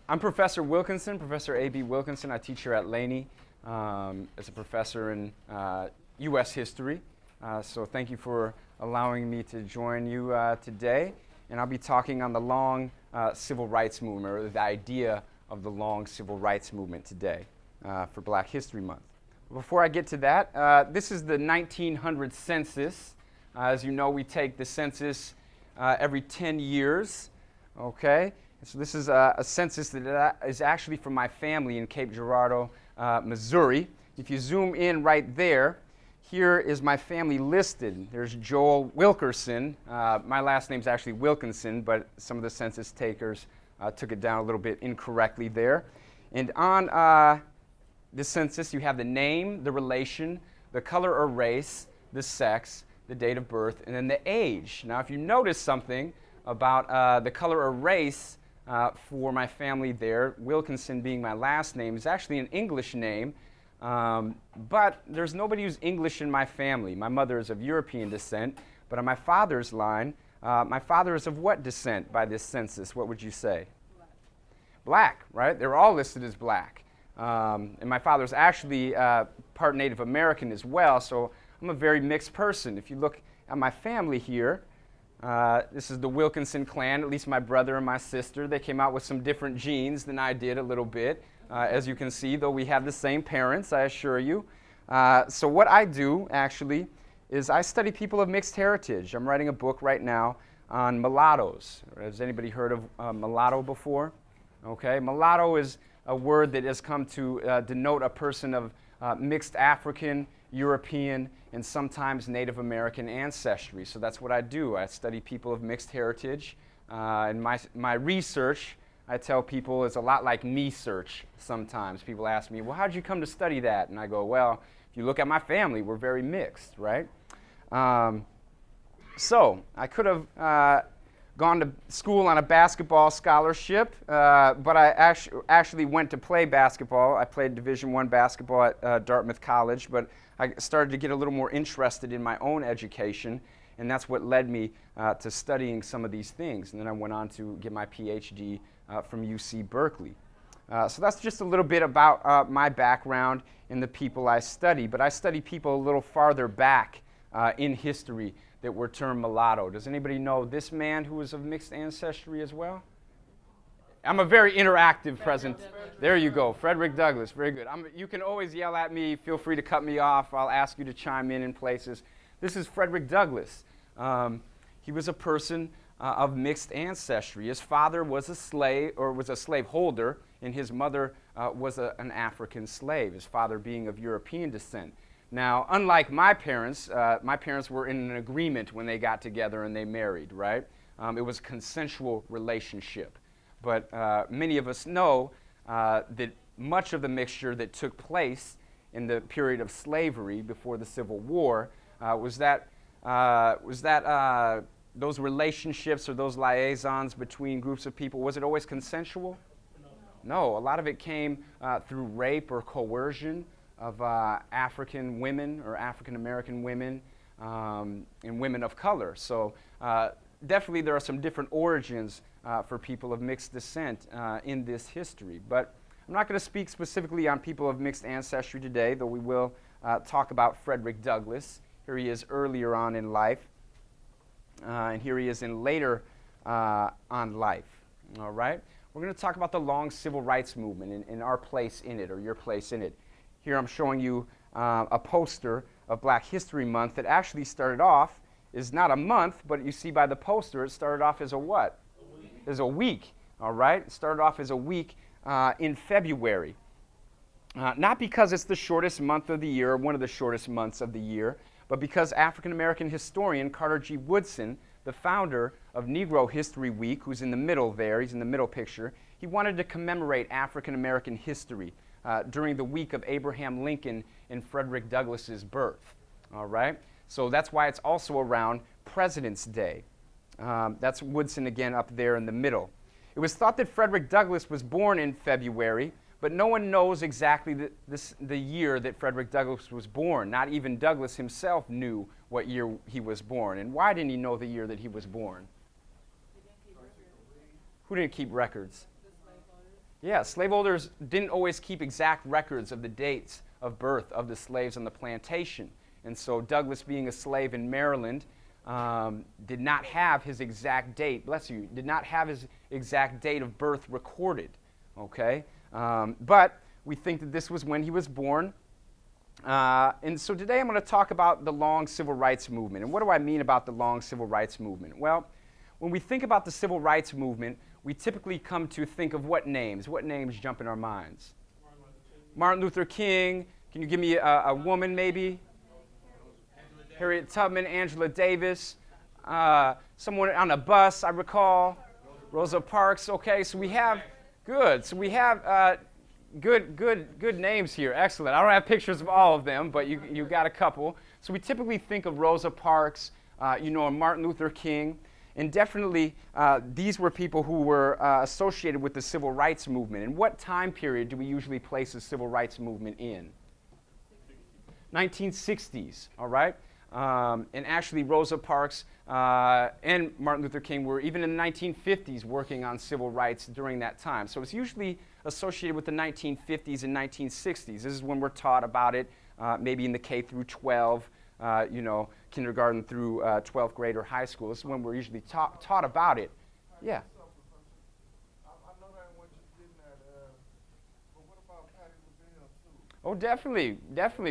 I'm Professor Wilkinson, Professor A.B. Wilkinson. I teach here at Laney as a professor in U.S. history. So thank you for allowing me to join you today. And I'll be talking on the long civil rights movement, or the idea of the long civil rights movement today for Black History Month. Before I get to that, this is the 1900 census. As you know, we take the census every 10 years, okay? So this is a census that is actually from my family in Cape Girardeau, Missouri. If you zoom in right there, here is my family listed. There's Joel Wilkinson. My last name's actually Wilkinson, but some of the census takers took it down a little bit incorrectly there. And on this census, you have the name, the relation, the color or race, the sex, the date of birth, and then the age. Now, if you notice something about the color or race, for my family there, Wilkinson being my last name, is actually an English name, but there's nobody who's English in my family. My mother is of European descent, but on my father's line, my father is of what descent by this census? What would you say? Black, right? They're all listed as black. And my father's actually part Native American as well, so I'm a very mixed person. If you look at my family here, this is the Wilkinson clan, at least my brother and my sister. They came out with some different genes than I did a little bit, as you can see, though we have the same parents, I assure you. So what I do, actually, is I study people of mixed heritage. I'm writing a book right now on mulattoes. Has anybody heard of mulatto before? Okay, mulatto is a word that has come to denote a person of mixed African, European, and sometimes Native American ancestry. So that's what I do. I study people of mixed heritage. And my research, I tell people, is a lot like me search sometimes. People ask me, well, how did you come to study that? And I go, well, if you look at my family, we're very mixed, right? So I could have gone to school on a basketball scholarship, but I actually went to play basketball. I played Division I basketball at Dartmouth College, but I started to get a little more interested in my own education, and that's what led me to studying some of these things. And then I went on to get my PhD from UC Berkeley. So that's just a little bit about my background and the people I study, but I study people a little farther back in history that were termed mulatto. Does anybody know this man who was of mixed ancestry as well? I'm a very interactive present. There you go, Frederick Douglass, very good. You can always yell at me, feel free to cut me off, I'll ask you to chime in places. This is Frederick Douglass. He was a person of mixed ancestry. His father was a slave, or was a slaveholder, and his mother was an African slave, his father being of European descent. Now, unlike my parents were in an agreement when they got together and they married, right? It was a consensual relationship. But many of us know that much of the mixture that took place in the period of slavery before the Civil War was that those relationships or those liaisons between groups of people, was it always consensual? No, a lot of it came through rape or coercion of African women or African-American women and women of color. So definitely there are some different origins for people of mixed descent in this history. But I'm not going to speak specifically on people of mixed ancestry today, though we will talk about Frederick Douglass. Here he is earlier on in life, and here he is in later on life. All right? We're going to talk about the long civil rights movement and our place in it, or your place in it. Here I'm showing you a poster of Black History Month that actually started off, is not a month, but you see by the poster, it started off as a what? A week. As a week, all right? It started off as a week in February. Not because it's the shortest month of the year, or one of the shortest months of the year, but because African-American historian Carter G. Woodson, the founder of Negro History Week, who's in the middle there, he's in the middle picture, he wanted to commemorate African-American history during the week of Abraham Lincoln and Frederick Douglass's birth, all right? So that's why it's also around President's Day. That's Woodson again up there in the middle. It was thought that Frederick Douglass was born in February, but no one knows exactly the year that Frederick Douglass was born. Not even Douglass himself knew what year he was born. And why didn't he know the year that he was born? Who didn't keep records? Yeah, slaveholders didn't always keep exact records of the dates of birth of the slaves on the plantation. And so Douglass, being a slave in Maryland, did not have his exact date, bless you, did not have his exact date of birth recorded, okay? But we think that this was when he was born. And so today I'm going to talk about the long civil rights movement. And what do I mean about the long civil rights movement? Well, when we think about the civil rights movement, we typically come to think of what names? What names jump in our minds? Martin Luther King. Can you give me a woman maybe? Harriet Tubman, Angela Davis. Someone on a bus, I recall. Rosa Parks. Okay, so we have, good. So we have good names here. Excellent. I don't have pictures of all of them, but you got a couple. So we typically think of Rosa Parks, and Martin Luther King. And definitely, these were people who were associated with the civil rights movement. And what time period do we usually place the civil rights movement in? 1960s, all right? And actually, Rosa Parks and Martin Luther King were even in the 1950s working on civil rights during that time. So it's usually associated with the 1950s and 1960s. This is when we're taught about it, maybe in the K through 12, kindergarten through 12th grade or high school. This is when we're usually taught about it. Yeah. Oh, definitely.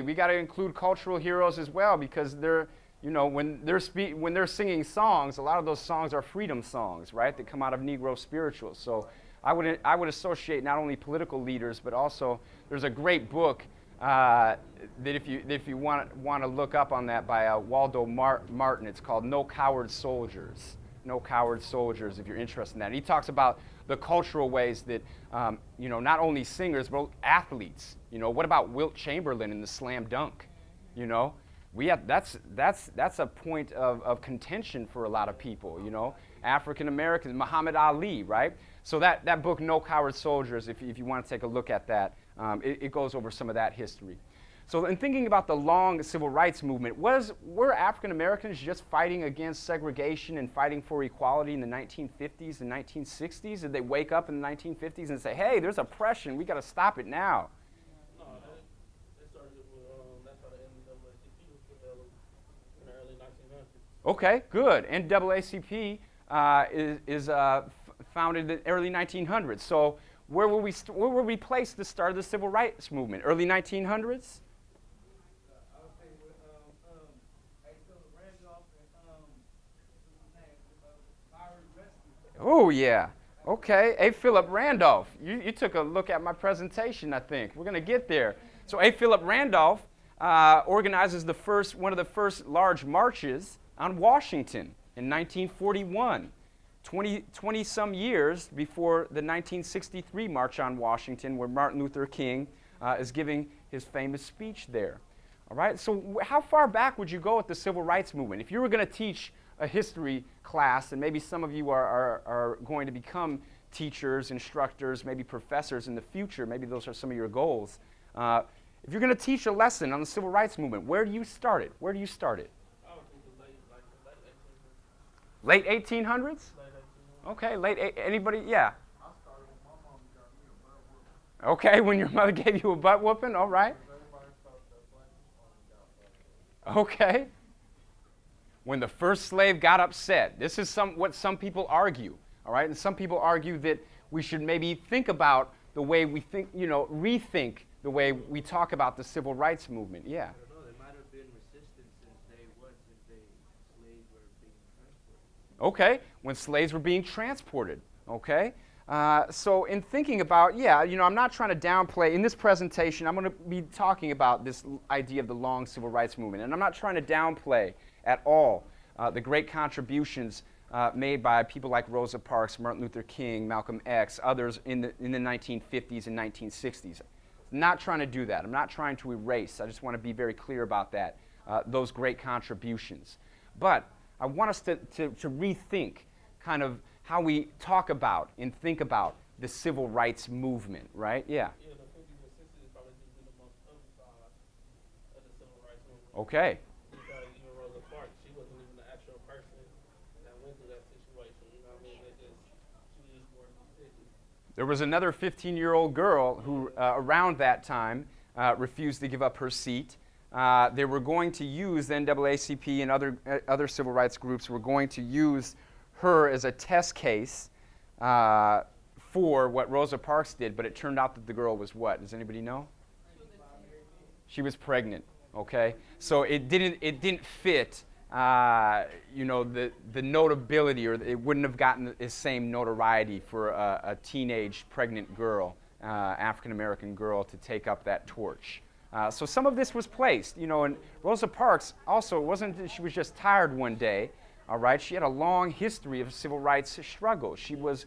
We got to include cultural heroes as well, because they're, when they're singing songs, a lot of those songs are freedom songs, right? That come out of Negro spirituals. So I would associate not only political leaders, but also there's a great book that if you want to look up on that by Waldo Martin. It's called No Coward Soldiers. No Coward Soldiers, if you're interested in that. And he talks about the cultural ways that, not only singers, but athletes. What about Wilt Chamberlain in the slam dunk? That's a point of contention for a lot of people, African Americans, Muhammad Ali, right? So that book, No Coward Soldiers, if you want to take a look at that, it goes over some of that history. So in thinking about the long civil rights movement, were African Americans just fighting against segregation and fighting for equality in the 1950s and 1960s? Did they wake up in the 1950s and say, hey, there's oppression, we got to stop it now? No, that started with, that's how the NAACP was in the early 1900s. Okay, good. NAACP is founded in the early 1900s. So where will we place the start of the civil rights movement? Early 1900s? Oh, yeah. Okay. A. Philip Randolph. You took a look at my presentation, I think. We're going to get there. So A. Philip Randolph organizes one of the first large marches on Washington in 1941, 20-some years before the 1963 March on Washington, where Martin Luther King is giving his famous speech there. All right. So how far back would you go with the civil rights movement? If you were going to teach a history class, and maybe some of you are going to become teachers, instructors, maybe professors in the future, maybe those are some of your goals. If you're going to teach a lesson on the civil rights movement, where do you start it? Where do you start it? Late 1800s? Okay, anybody? Yeah. I started when my mom got me a butt whooping. Okay, when your mother gave you a butt whooping, all right. Everybody thought that black woman got butt whooping. Okay. When the first slave got upset. This is what some people argue, all right? And some people argue that we should maybe think about the way we think, rethink the way we talk about the civil rights movement. Yeah. I don't know, there might have been resistance since day one, since slaves were being transported. Okay, when slaves were being transported, okay? So in thinking about, I'm not trying to downplay, in this presentation, I'm going to be talking about this idea of the long civil rights movement, and I'm not trying to downplay at all the great contributions made by people like Rosa Parks, Martin Luther King, Malcolm X, others in the 1950s and 1960s. I'm not trying to do that. I'm not trying to erase. I just want to be very clear about that, those great contributions. But I want us to rethink kind of how we talk about and think about the civil rights movement, right? Yeah. Yeah, the 50s and 60s probably just been the most publicized of the civil rights movement. Okay. Because even Rosa Parks, she wasn't even the actual person that went through that situation. You know what I mean? She used more statistics. There was another 15-year-old girl who, around that time, refused to give up her seat. They were going to use, the NAACP and other civil rights groups were going to use her as a test case for what Rosa Parks did, but it turned out that the girl was what? Does anybody know? She was pregnant, okay? So it didn't fit, the notability, or it wouldn't have gotten the same notoriety for a teenage pregnant girl, African-American girl, to take up that torch. So some of this was placed, and Rosa Parks also, it wasn't that she was just tired one day, all right? She had a long history of civil rights struggle. She was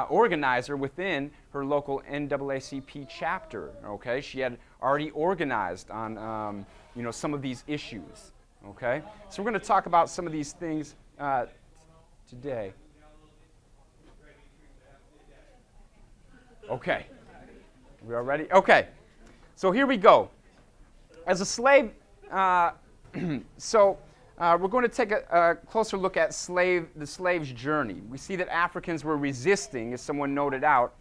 organizer within her local NAACP chapter, okay? She had already organized on, some of these issues, okay? So we're going to talk about some of these things today. Okay. We all ready? Okay. So here we go. As a slave, we're going to take a closer look at the slave's journey. We see that Africans were resisting, as someone noted out,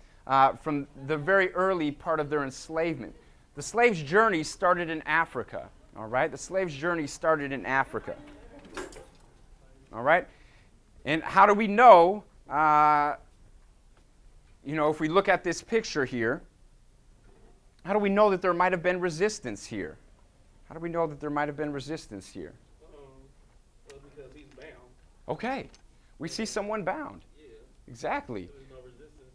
from the very early part of their enslavement. The slave's journey started in Africa, all right? The slave's journey started in Africa, all right? And how do we know, if we look at this picture here, how do we know that there might have been resistance here? How do we know that there might have been resistance here? Well, because he's bound. Okay. We see someone bound. Yeah. Exactly. There's no resistance.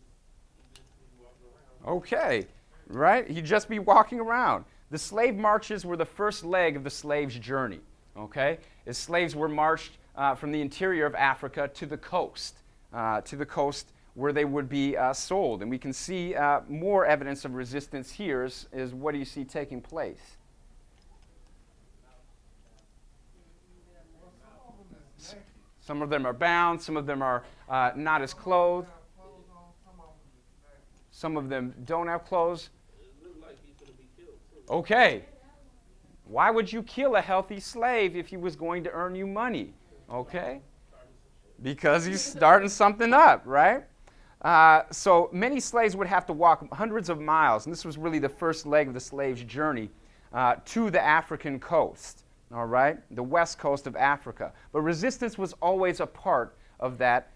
He's walking around. Okay. Right? He'd just be walking around. The slave marches were the first leg of the slave's journey. Okay? As slaves were marched from the interior of Africa to the coast where they would be sold. And we can see more evidence of resistance here is what do you see taking place? Some of them are bound, some of them are not as clothed. Some of them don't have clothes. It looks like he's going to be killed, too. Okay. Why would you kill a healthy slave if he was going to earn you money? Okay. Because he's starting something up, right? So many slaves would have to walk hundreds of miles, and this was really the first leg of the slave's journey to the African coast, all right, the west coast of Africa. But resistance was always a part of that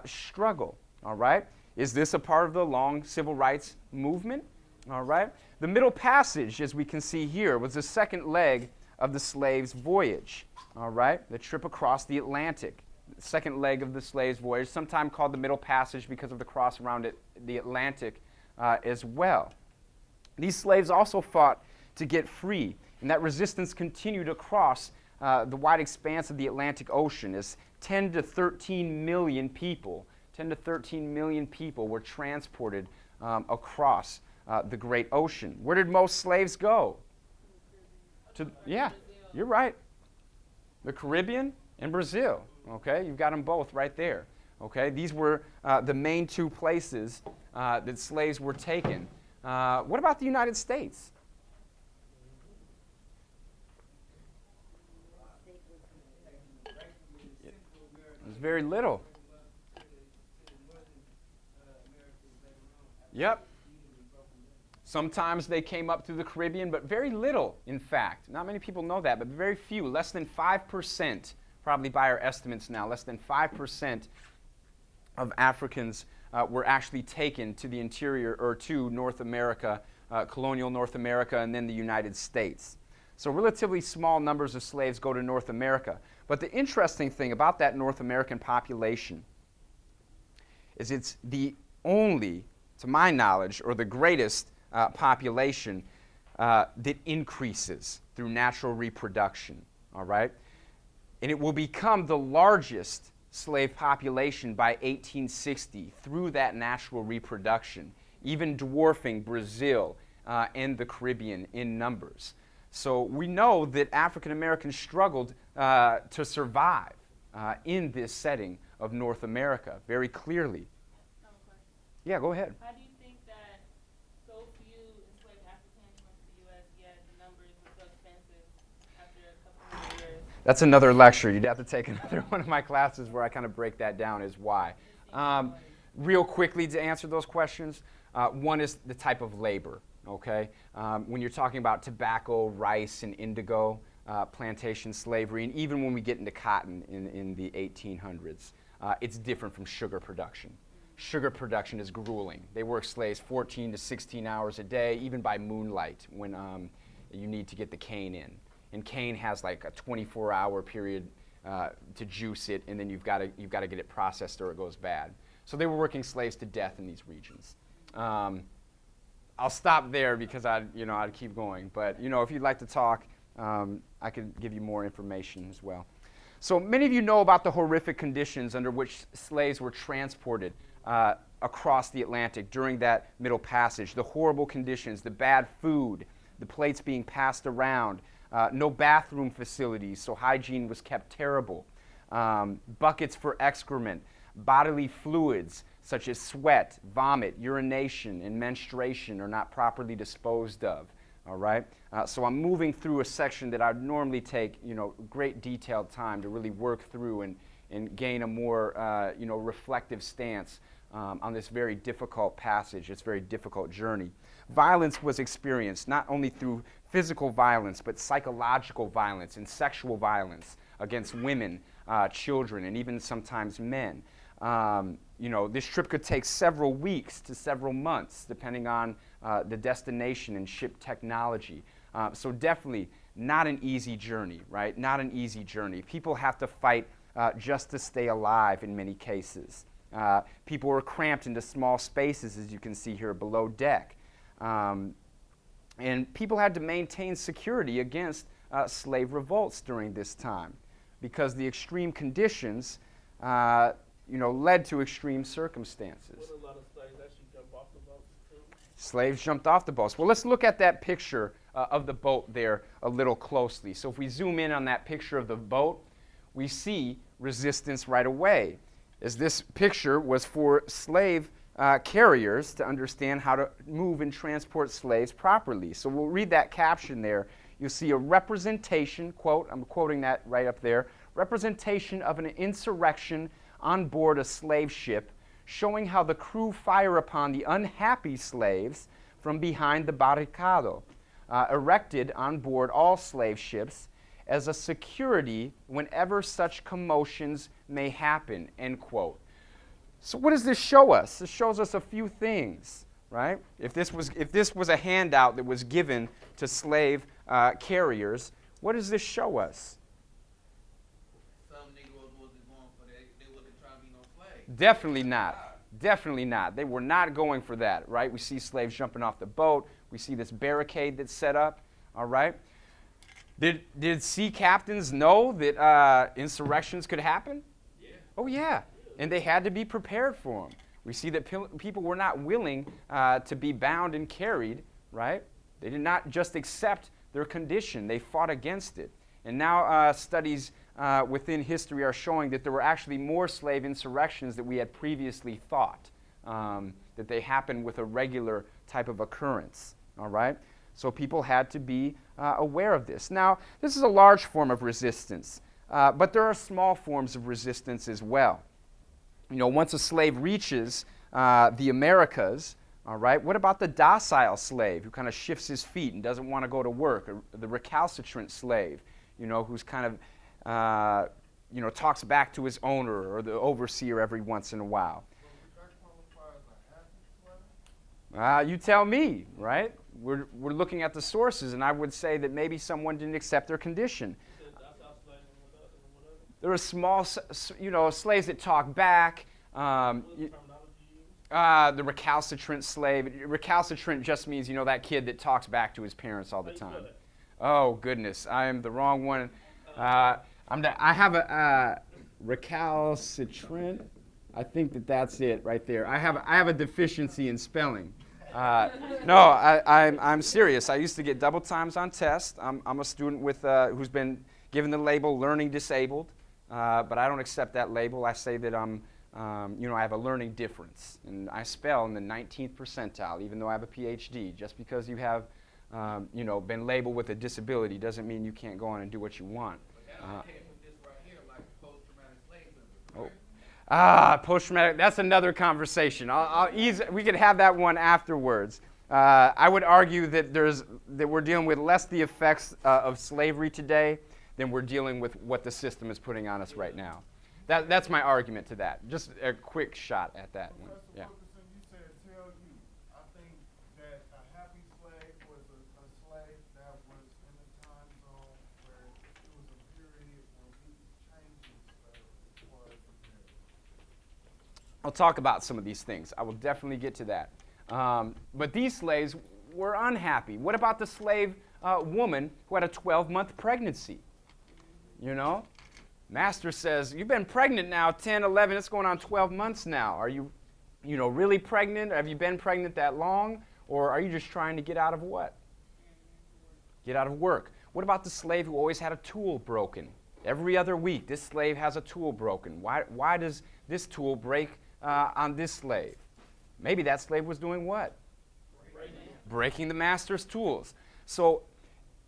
struggle, all right? Is this a part of the long civil rights movement? All right. The Middle Passage, as we can see here, was the second leg of the slave's voyage, all right, the trip across the Atlantic. Second leg of the slave's voyage, sometimes called the Middle Passage because of the cross around the Atlantic as well. These slaves also fought to get free, and that resistance continued across the wide expanse of the Atlantic Ocean as 10 to 13 million people were transported across the great ocean. Where did most slaves go? Yeah, you're right. The Caribbean and Brazil. Okay, you've got them both right there. Okay, these were the main two places that slaves were taken. What about the United States? There's very little. Yep. Sometimes they came up through the Caribbean, but very little, in fact. Not many people know that, but very few. Less than 5%, probably by our estimates now, less than 5% of Africans were actually taken to the interior or to North America, colonial North America, and then the United States. So relatively small numbers of slaves go to North America. But the interesting thing about that North American population is it's the only, to my knowledge, or the greatest population that increases through natural reproduction, all right? And it will become the largest slave population by 1860 through that natural reproduction, even dwarfing Brazil and the Caribbean in numbers. So we know that African Americans struggled to survive in this setting of North America, very clearly. I have a question. Yeah, go ahead. How do you think that so few enslaved Africans went to the U.S., yet the numbers were so expensive after a couple of years? That's another lecture. You'd have to take another one of my classes where I kind of break that down as why. Real quickly to answer those questions, one is the type of labor, okay? When you're talking about tobacco, rice, and indigo, plantation slavery, and even when we get into cotton in the 1800s, it's different from sugar production. Sugar production is grueling. They work slaves 14 to 16 hours a day, even by moonlight, when you need to get the cane in. And cane has like a 24-hour period to juice it, and then you've got to get it processed or it goes bad. So they were working slaves to death in these regions. I'll stop there because I'd keep going. But if you'd like to talk, I could give you more information as well. So many of you know about the horrific conditions under which slaves were transported across the Atlantic during that Middle Passage. The horrible conditions, the bad food, the plates being passed around, no bathroom facilities, so hygiene was kept terrible. Buckets for excrement, bodily fluids such as sweat, vomit, urination, and menstruation are not properly disposed of. All right? So I'm moving through a section that I'd normally take, great detailed time to really work through and gain a more, reflective stance on this very difficult passage, this very difficult journey. Violence was experienced not only through physical violence, but psychological violence and sexual violence against women, children, and even sometimes men. This trip could take several weeks to several months, depending on the destination and ship technology. So definitely not an easy journey, right? Not an easy journey. People have to fight just to stay alive in many cases. People were cramped into small spaces, as you can see here below deck. And people had to maintain security against slave revolts during this time because the extreme conditions led to extreme circumstances. Would a lot of slaves actually jump off the boats too? Slaves jumped off the boats. Well, let's look at that picture of the boat there a little closely. So if we zoom in on that picture of the boat, we see resistance right away, as this picture was for slave carriers to understand how to move and transport slaves properly. So we'll read that caption there. You'll see a representation, quote, I'm quoting that right up there, representation of an insurrection on board a slave ship, showing how the crew fire upon the unhappy slaves from behind the barricado, erected on board all slave ships as a security whenever such commotions may happen, end quote. So what does this show us? This shows us a few things, right? If this was a handout that was given to slave carriers, what does this show us? Some Negroes wasn't going for that. They wasn't trying to be no slaves. Definitely not. Definitely not. They were not going for that, right? We see slaves jumping off the boat. We see this barricade that's set up, all right? Did sea captains know that insurrections could happen? Yeah. Oh, yeah. And they had to be prepared for them. We see that people were not willing to be bound and carried, right? They did not just accept their condition. They fought against it. And now studies within history are showing that there were actually more slave insurrections than we had previously thought, that they happened with a regular type of occurrence, all right? So people had to be aware of this. Now, this is a large form of resistance, but there are small forms of resistance as well. Once a slave reaches the Americas, all right, what about the docile slave who kind of shifts his feet and doesn't want to go to work, or the recalcitrant slave, who's kind of, talks back to his owner or the overseer every once in a while? You tell me, right? We're looking at the sources, and I would say that maybe someone didn't accept their condition. There are small, slaves that talk back. The recalcitrant slave. Recalcitrant just means, that kid that talks back to his parents all the time. Oh, goodness. I am the wrong one. I have a recalcitrant. I think that's it right there. I have a deficiency in spelling. No, I'm serious. I used to get double times on tests. I'm a student who's been given the label learning disabled. but I don't accept that label. I say that I have a learning difference, and I spell in the 19th percentile, even though I have a PhD. Just because you have, been labeled with a disability doesn't mean you can't go on and do what you want. But that came from this right here, like post-traumatic slave syndrome. Right? Post-traumatic, that's another conversation. We could have that one afterwards. I would argue that we're dealing with less the effects of slavery today than we're dealing with what the system is putting on us right now. That's my argument to that. Just a quick shot at that one. Yeah. Wilkinson, you said tell you. I think that a happy slave was a slave that was in a time zone where it was a period when he was changing stuff as far as the period. I'll talk about some of these things. I will definitely get to that. But these slaves were unhappy. What about the slave woman who had a 12-month pregnancy? Master says, you've been pregnant now 10, 11, it's going on 12 months now. Are you, really pregnant? Have you been pregnant that long? Or are you just trying to get out of what? Get out of work. What about the slave who always had a tool broken? Every other week, this slave has a tool broken. Why does this tool break on this slave? Maybe that slave was doing what? Breaking the master's tools. So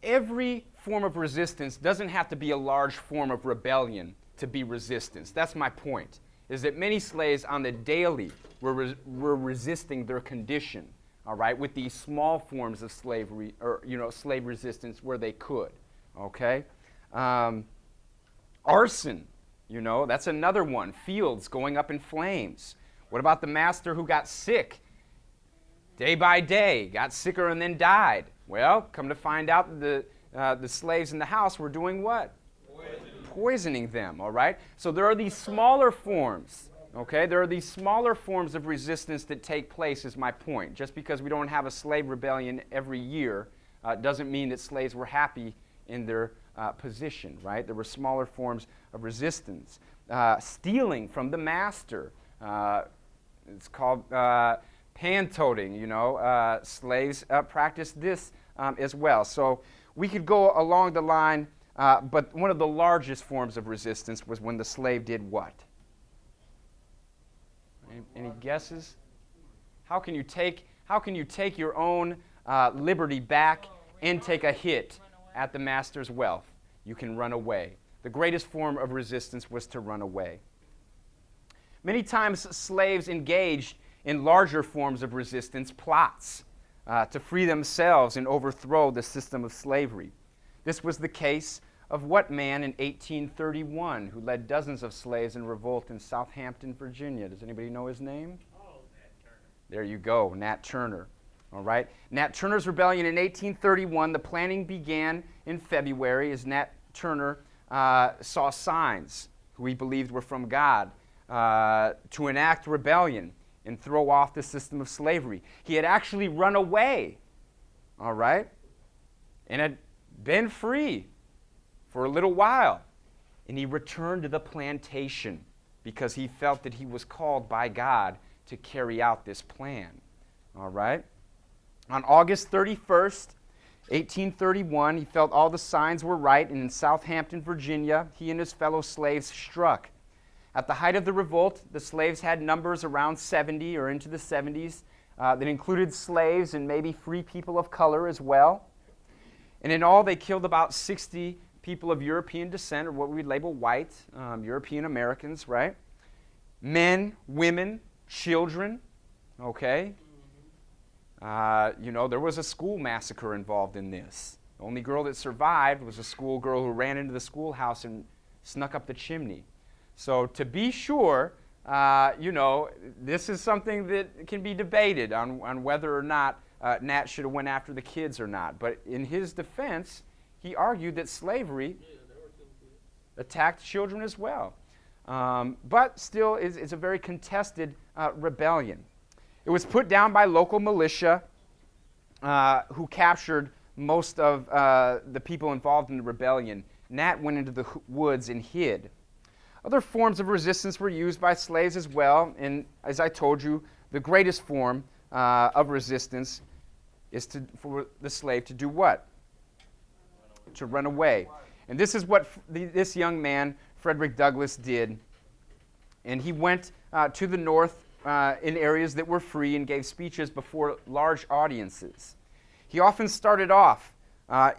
every form of resistance doesn't have to be a large form of rebellion to be resistance. That's my point, is that many slaves on the daily were resisting their condition, all right, with these small forms of slavery, or, slave resistance where they could, okay? Arson, that's another one. Fields going up in flames. What about the master who got sick day by day, got sicker and then died? Well, come to find out the slaves in the house were doing what? Poisoning them, all right? So there are these smaller forms, okay? There are these smaller forms of resistance that take place, is my point. Just because we don't have a slave rebellion every year doesn't mean that slaves were happy in their position, right? There were smaller forms of resistance. Stealing from the master. It's called pan-toting, slaves practiced this as well. So we could go along the line, but one of the largest forms of resistance was when the slave did what? Any guesses? How can you take your own liberty back and take a hit at the master's wealth? You can run away. The greatest form of resistance was to run away. Many times slaves engaged in larger forms of resistance, plots to free themselves and overthrow the system of slavery. This was the case of what man in 1831 who led dozens of slaves in revolt in Southampton, Virginia? Does anybody know his name? Oh, Nat Turner. There you go, Nat Turner. All right. Nat Turners Rebellion in 1831. The planning began in February as Nat Turner saw signs who he believed were from God to enact rebellion and throw off the system of slavery. He had actually run away, all right, and had been free for a little while. And he returned to the plantation because he felt that he was called by God to carry out this plan, all right? On August 31st, 1831, he felt all the signs were right, and in Southampton, Virginia, he and his fellow slaves struck. At the height of the revolt, the slaves had numbers around 70 or into the 70s that included slaves and maybe free people of color as well. And in all, they killed about 60 people of European descent, or what we'd label white, European Americans, right? Men, women, children, okay? There was a school massacre involved in this. The only girl that survived was a schoolgirl who ran into the schoolhouse and snuck up the chimney. So to be sure, this is something that can be debated on whether or not Nat should have went after the kids or not. But in his defense, he argued that slavery attacked children as well. But still, it's a very contested rebellion. It was put down by local militia who captured most of the people involved in the rebellion. Nat went into the woods and hid. Other forms of resistance were used by slaves as well, and as I told you, the greatest form of resistance is for the slave to do what? To run away. And this is what this young man, Frederick Douglass did. And he went to the North in areas that were free and gave speeches before large audiences. He often started off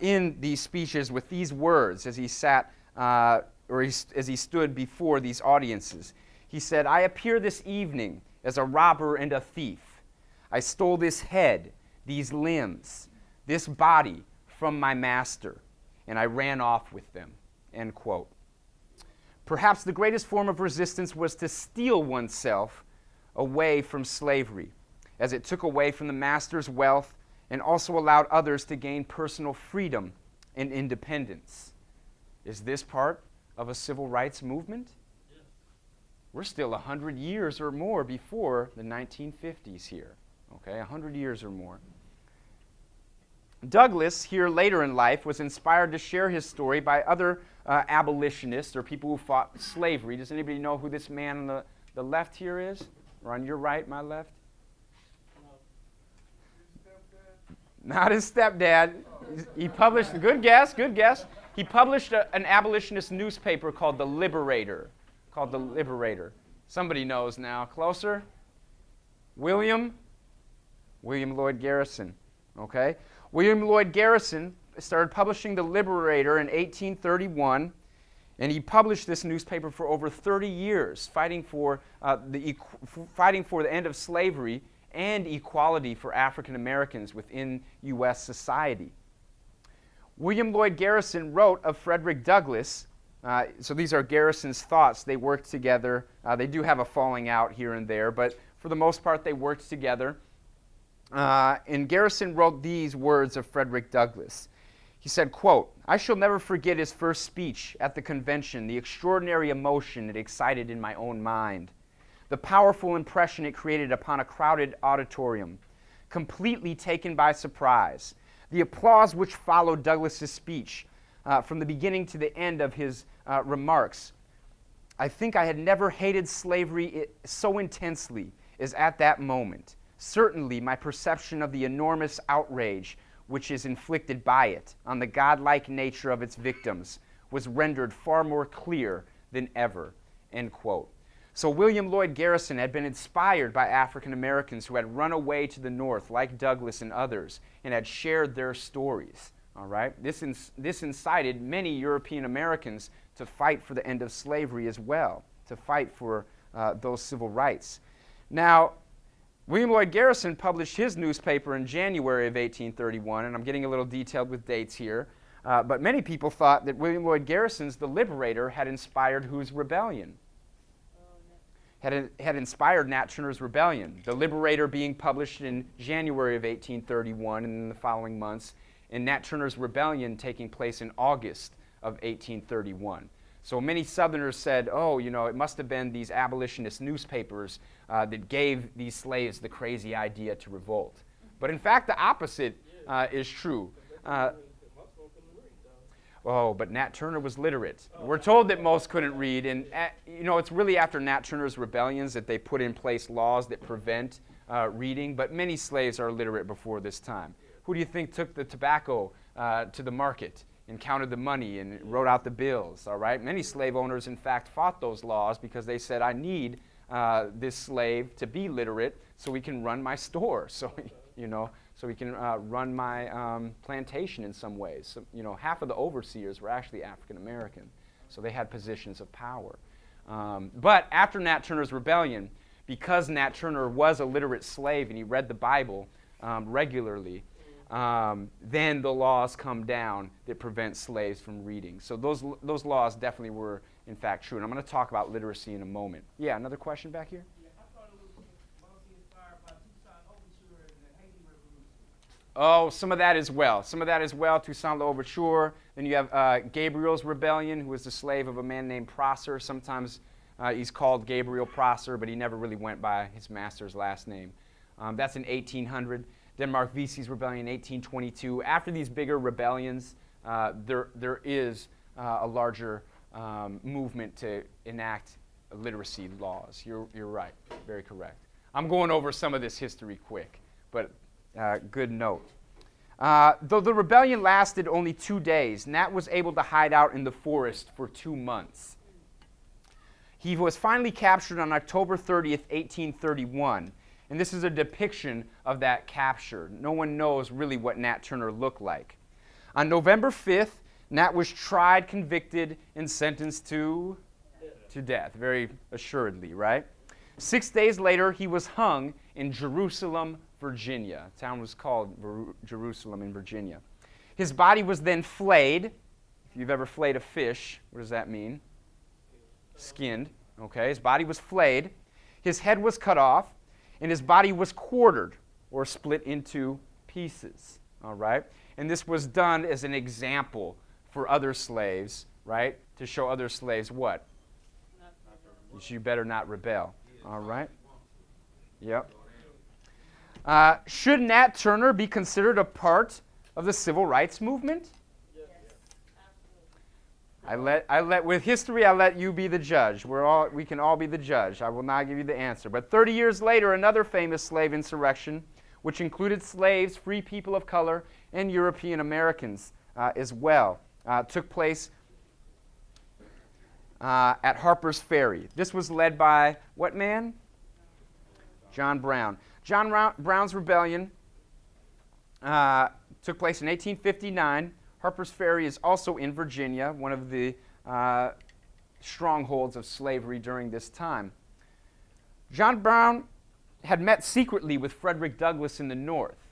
in these speeches with these words as he sat as he stood before these audiences. He said, "I appear this evening as a robber and a thief. I stole this head, these limbs, this body from my master, and I ran off with them." End quote. Perhaps the greatest form of resistance was to steal oneself away from slavery, as it took away from the master's wealth and also allowed others to gain personal freedom and independence. Is this part of a civil rights movement? Yes. We're still 100 years or more before the 1950s here, okay, 100 years or more. Douglass, here later in life, was inspired to share his story by other abolitionists or people who fought slavery. Does anybody know who this man on the left here is? Or on your right, my left? Not his stepdad. He published, good guess. He published an abolitionist newspaper called The Liberator. Somebody knows now. Closer? William Lloyd Garrison. Okay? William Lloyd Garrison started publishing The Liberator in 1831, and he published this newspaper for over 30 years, fighting for the end of slavery and equality for African Americans within U.S. society. William Lloyd Garrison wrote of Frederick Douglass. So these are Garrison's thoughts. They worked together. They do have a falling out here and there, but for the most part, they worked together. And Garrison wrote these words of Frederick Douglass. He said, quote, "I shall never forget his first speech at the convention, the extraordinary emotion it excited in my own mind, the powerful impression it created upon a crowded auditorium, completely taken by surprise, the applause which followed Douglass's speech from the beginning to the end of his remarks. I think I had never hated slavery so intensely as at that moment. Certainly, my perception of the enormous outrage which is inflicted by it on the godlike nature of its victims was rendered far more clear than ever." End quote. So William Lloyd Garrison had been inspired by African Americans who had run away to the North, like Douglass and others, and had shared their stories. All right? This incited many European Americans to fight for the end of slavery as well, to fight for those civil rights. Now, William Lloyd Garrison published his newspaper in January of 1831, and I'm getting a little detailed with dates here, but many people thought that William Lloyd Garrison's The Liberator had inspired whose rebellion? Had inspired Nat Turner's Rebellion. The Liberator being published in January of 1831 and in the following months, and Nat Turner's Rebellion taking place in August of 1831. So many Southerners said, oh, it must have been these abolitionist newspapers that gave these slaves the crazy idea to revolt. But in fact, the opposite is true. But Nat Turner was literate. We're told that most couldn't read, and it's really after Nat Turner's rebellions that they put in place laws that prevent reading, but many slaves are literate before this time. Who do you think took the tobacco to the market and counted the money and wrote out the bills, all right? Many slave owners, in fact, fought those laws because they said, I need this slave to be literate so we can run my store, so we can run my plantation in some ways. So, half of the overseers were actually African American, so they had positions of power. But after Nat Turner's Rebellion, because Nat Turner was a literate slave and he read the Bible regularly, then the laws come down that prevent slaves from reading. So those laws definitely were, in fact, true. And I'm going to talk about literacy in a moment. Yeah, another question back here? Yeah, I thought it was mostly inspired by Toussaint Overture and the Haiti Revolution. Oh, some of that as well. Toussaint L'Ouverture. Then you have Gabriel's Rebellion, who was the slave of a man named Prosser. Sometimes he's called Gabriel Prosser, but he never really went by his master's last name. That's in 1800. Denmark Vesey's Rebellion, 1822. After these bigger rebellions, there is a larger movement to enact literacy laws. You're right, very correct. I'm going over some of this history quick, but good note. Though the rebellion lasted only 2 days, Nat was able to hide out in the forest for 2 months. He was finally captured on October 30th, 1831. And this is a depiction of that capture. No one knows really what Nat Turner looked like. On November 5th, Nat was tried, convicted, and sentenced to death, very assuredly, right? 6 days later, he was hung in Jerusalem, Virginia. The town was called Jerusalem in Virginia. His body was then flayed. If you've ever flayed a fish, what does that mean? Skinned. Okay, his body was flayed. His head was cut off, and his body was quartered or split into pieces. All right? And this was done as an example for other slaves, right? To show other slaves what? You better not rebel. All right? Yep. Should Nat Turner be considered a part of the civil rights movement? Yes, absolutely. With history, I let you be the judge. We can all be the judge. I will not give you the answer. But 30 years later, another famous slave insurrection, which included slaves, free people of color, and European Americans as well, took place at Harper's Ferry. This was led by what man? John Brown. Brown's rebellion took place in 1859. Harper's Ferry is also in Virginia, one of the strongholds of slavery during this time. John Brown had met secretly with Frederick Douglass in the North,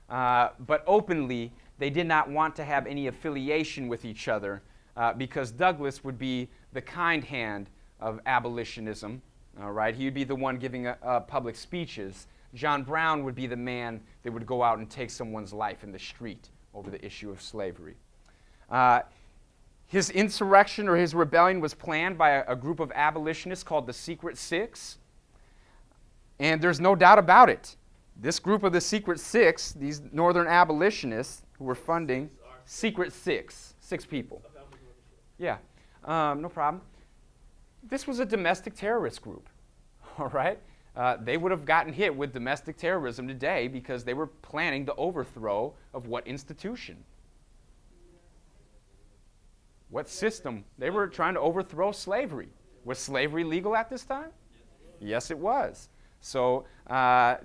but openly they did not want to have any affiliation with each other because Douglass would be the kind hand of abolitionism. All right, he would be the one giving public speeches. John Brown would be the man that would go out and take someone's life in the street over the issue of slavery. His insurrection or his rebellion was planned by a group of abolitionists called the Secret Six. And there's no doubt about it. This group of the Secret Six, these northern abolitionists who were funding, Secret Six, 6 people. Yeah, no problem. This was a domestic terrorist group, all right? They would have gotten hit with domestic terrorism today because they were planning the overthrow of what institution? What system? They were trying to overthrow slavery. Was slavery legal at this time? Yes, it was. So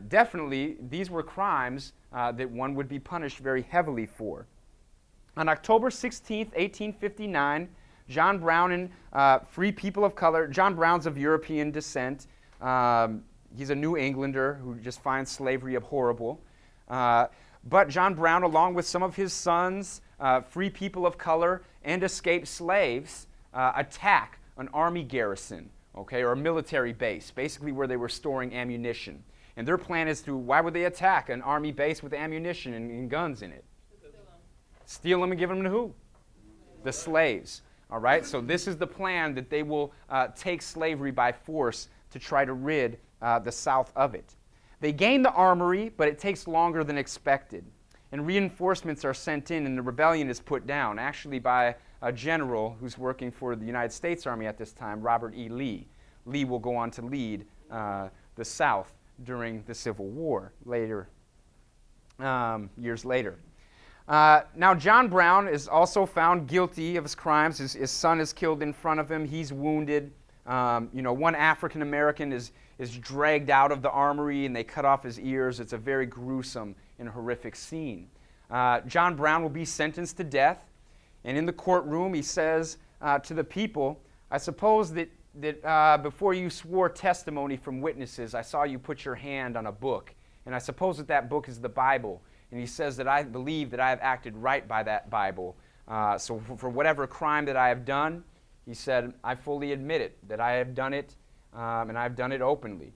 definitely, these were crimes that one would be punished very heavily for. On October 16th, 1859, John Brown and free people of color, John Brown's of European descent. He's a New Englander who just finds slavery abhorrible. But John Brown, along with some of his sons, free people of color, and escaped slaves, attack an army garrison, okay, or a military base, basically where they were storing ammunition. And their plan is why would they attack an army base with ammunition and guns in it? Steal them and give them to who? The slaves. All right, so this is the plan that they will take slavery by force to try to rid the South of it. They gain the armory, but it takes longer than expected. And reinforcements are sent in, and the rebellion is put down, actually by a general who's working for the United States Army at this time, Robert E. Lee. Lee will go on to lead the South during the Civil War later, years later. Now, John Brown is also found guilty of his crimes. His son is killed in front of him. He's wounded. One African American is dragged out of the armory and they cut off his ears. It's a very gruesome and horrific scene. John Brown will be sentenced to death. And in the courtroom, he says to the people, I suppose that before you swore testimony from witnesses, I saw you put your hand on a book. And I suppose that book is the Bible. And he says that I believe that I have acted right by that Bible. So for whatever crime that I have done, he said, I fully admit it, that I have done it, and I've done it openly.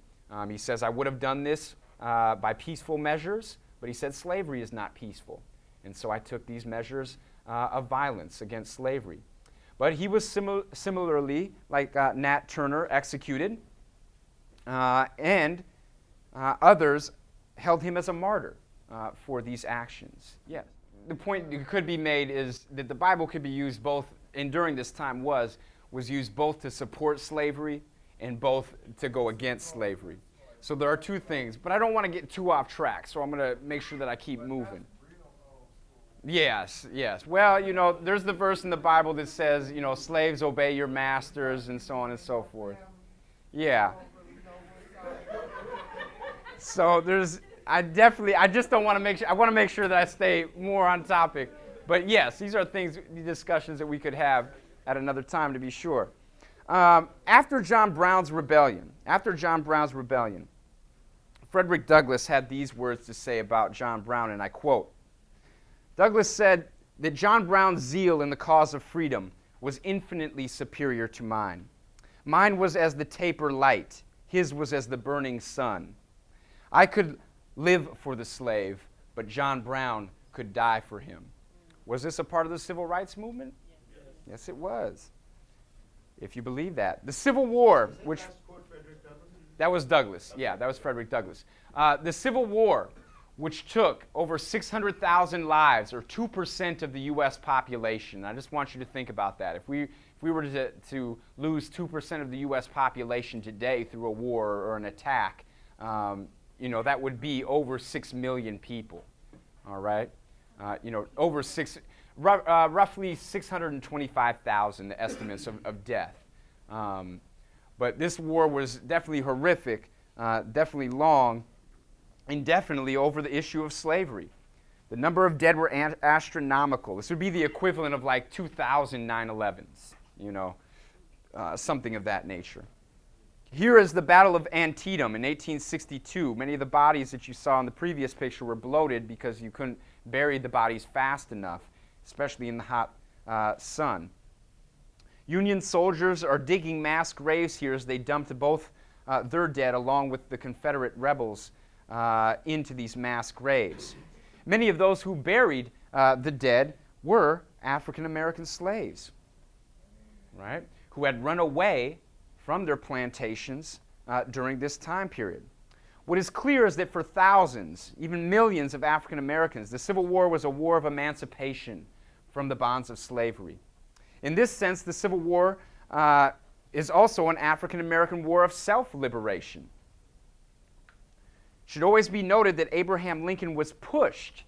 He says, I would have done this by peaceful measures, but he said slavery is not peaceful. And so I took these measures of violence against slavery. But he was similarly, like Nat Turner, executed, and others held him as a martyr for these actions. Yes. The point that could be made is that the Bible could be used both, and during this time was used both to support slavery and both to go against slavery. So there are two things, but I don't want to get too off track, so I'm going to make sure that I keep moving. Yes. Well, there's the verse in the Bible that says, slaves obey your masters and so on and so forth. Yeah. I don't really know what side. So I just don't want to make sure, I want to make sure that I stay more on topic. But yes, these are discussions that we could have at another time, to be sure. After John Brown's rebellion, Frederick Douglass had these words to say about John Brown, and I quote, Douglass said that John Brown's zeal in the cause of freedom was infinitely superior to mine. Mine was as the taper light, his was as the burning sun. I could live for the slave, but John Brown could die for him. Was this a part of the civil rights movement? Yes, it was. If you believe that. The Civil War, which... That was Douglass. Yeah, that was Frederick Douglass. The Civil War, which took over 600,000 lives, or 2% of the U.S. population. I just want you to think about that. If we were to lose 2% of the U.S. population today through a war or an attack, that would be over 6 million people. All right? Roughly 625,000 the estimates of death. But this war was definitely horrific, definitely long, and definitely over the issue of slavery. The number of dead were astronomical. This would be the equivalent of like 2,000 9/11s, something of that nature. Here is the Battle of Antietam in 1862. Many of the bodies that you saw in the previous picture were bloated because you couldn't bury the bodies fast enough, especially in the hot sun. Union soldiers are digging mass graves here as they dumped both their dead along with the Confederate rebels into these mass graves. Many of those who buried the dead were African-American slaves, right, who had run away from their plantations during this time period. What is clear is that for thousands, even millions of African Americans, the Civil War was a war of emancipation from the bonds of slavery. In this sense, the Civil War is also an African American war of self-liberation. It should always be noted that Abraham Lincoln was pushed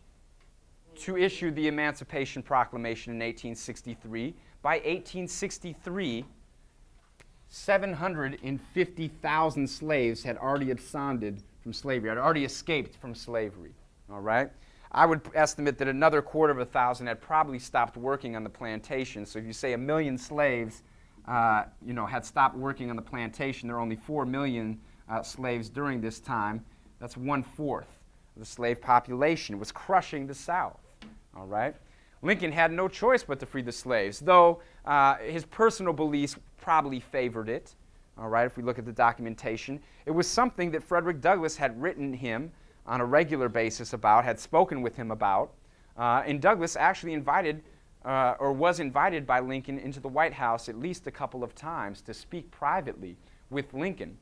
to issue the Emancipation Proclamation in 1863. By 1863, 750,000 slaves had already absconded from slavery, had already escaped from slavery, all right? I would estimate that another 250,000 had probably stopped working on the plantation. So if you say 1 million slaves, had stopped working on the plantation, there are only 4 million slaves during this time. That's 1/4 of the slave population. It was crushing the South, all right? Lincoln had no choice but to free the slaves, though his personal beliefs probably favored it, all right, if we look at the documentation. It was something that Frederick Douglass had written him on a regular basis about, had spoken with him about, and Douglass actually was invited by Lincoln into the White House at least a couple of times to speak privately with Lincoln.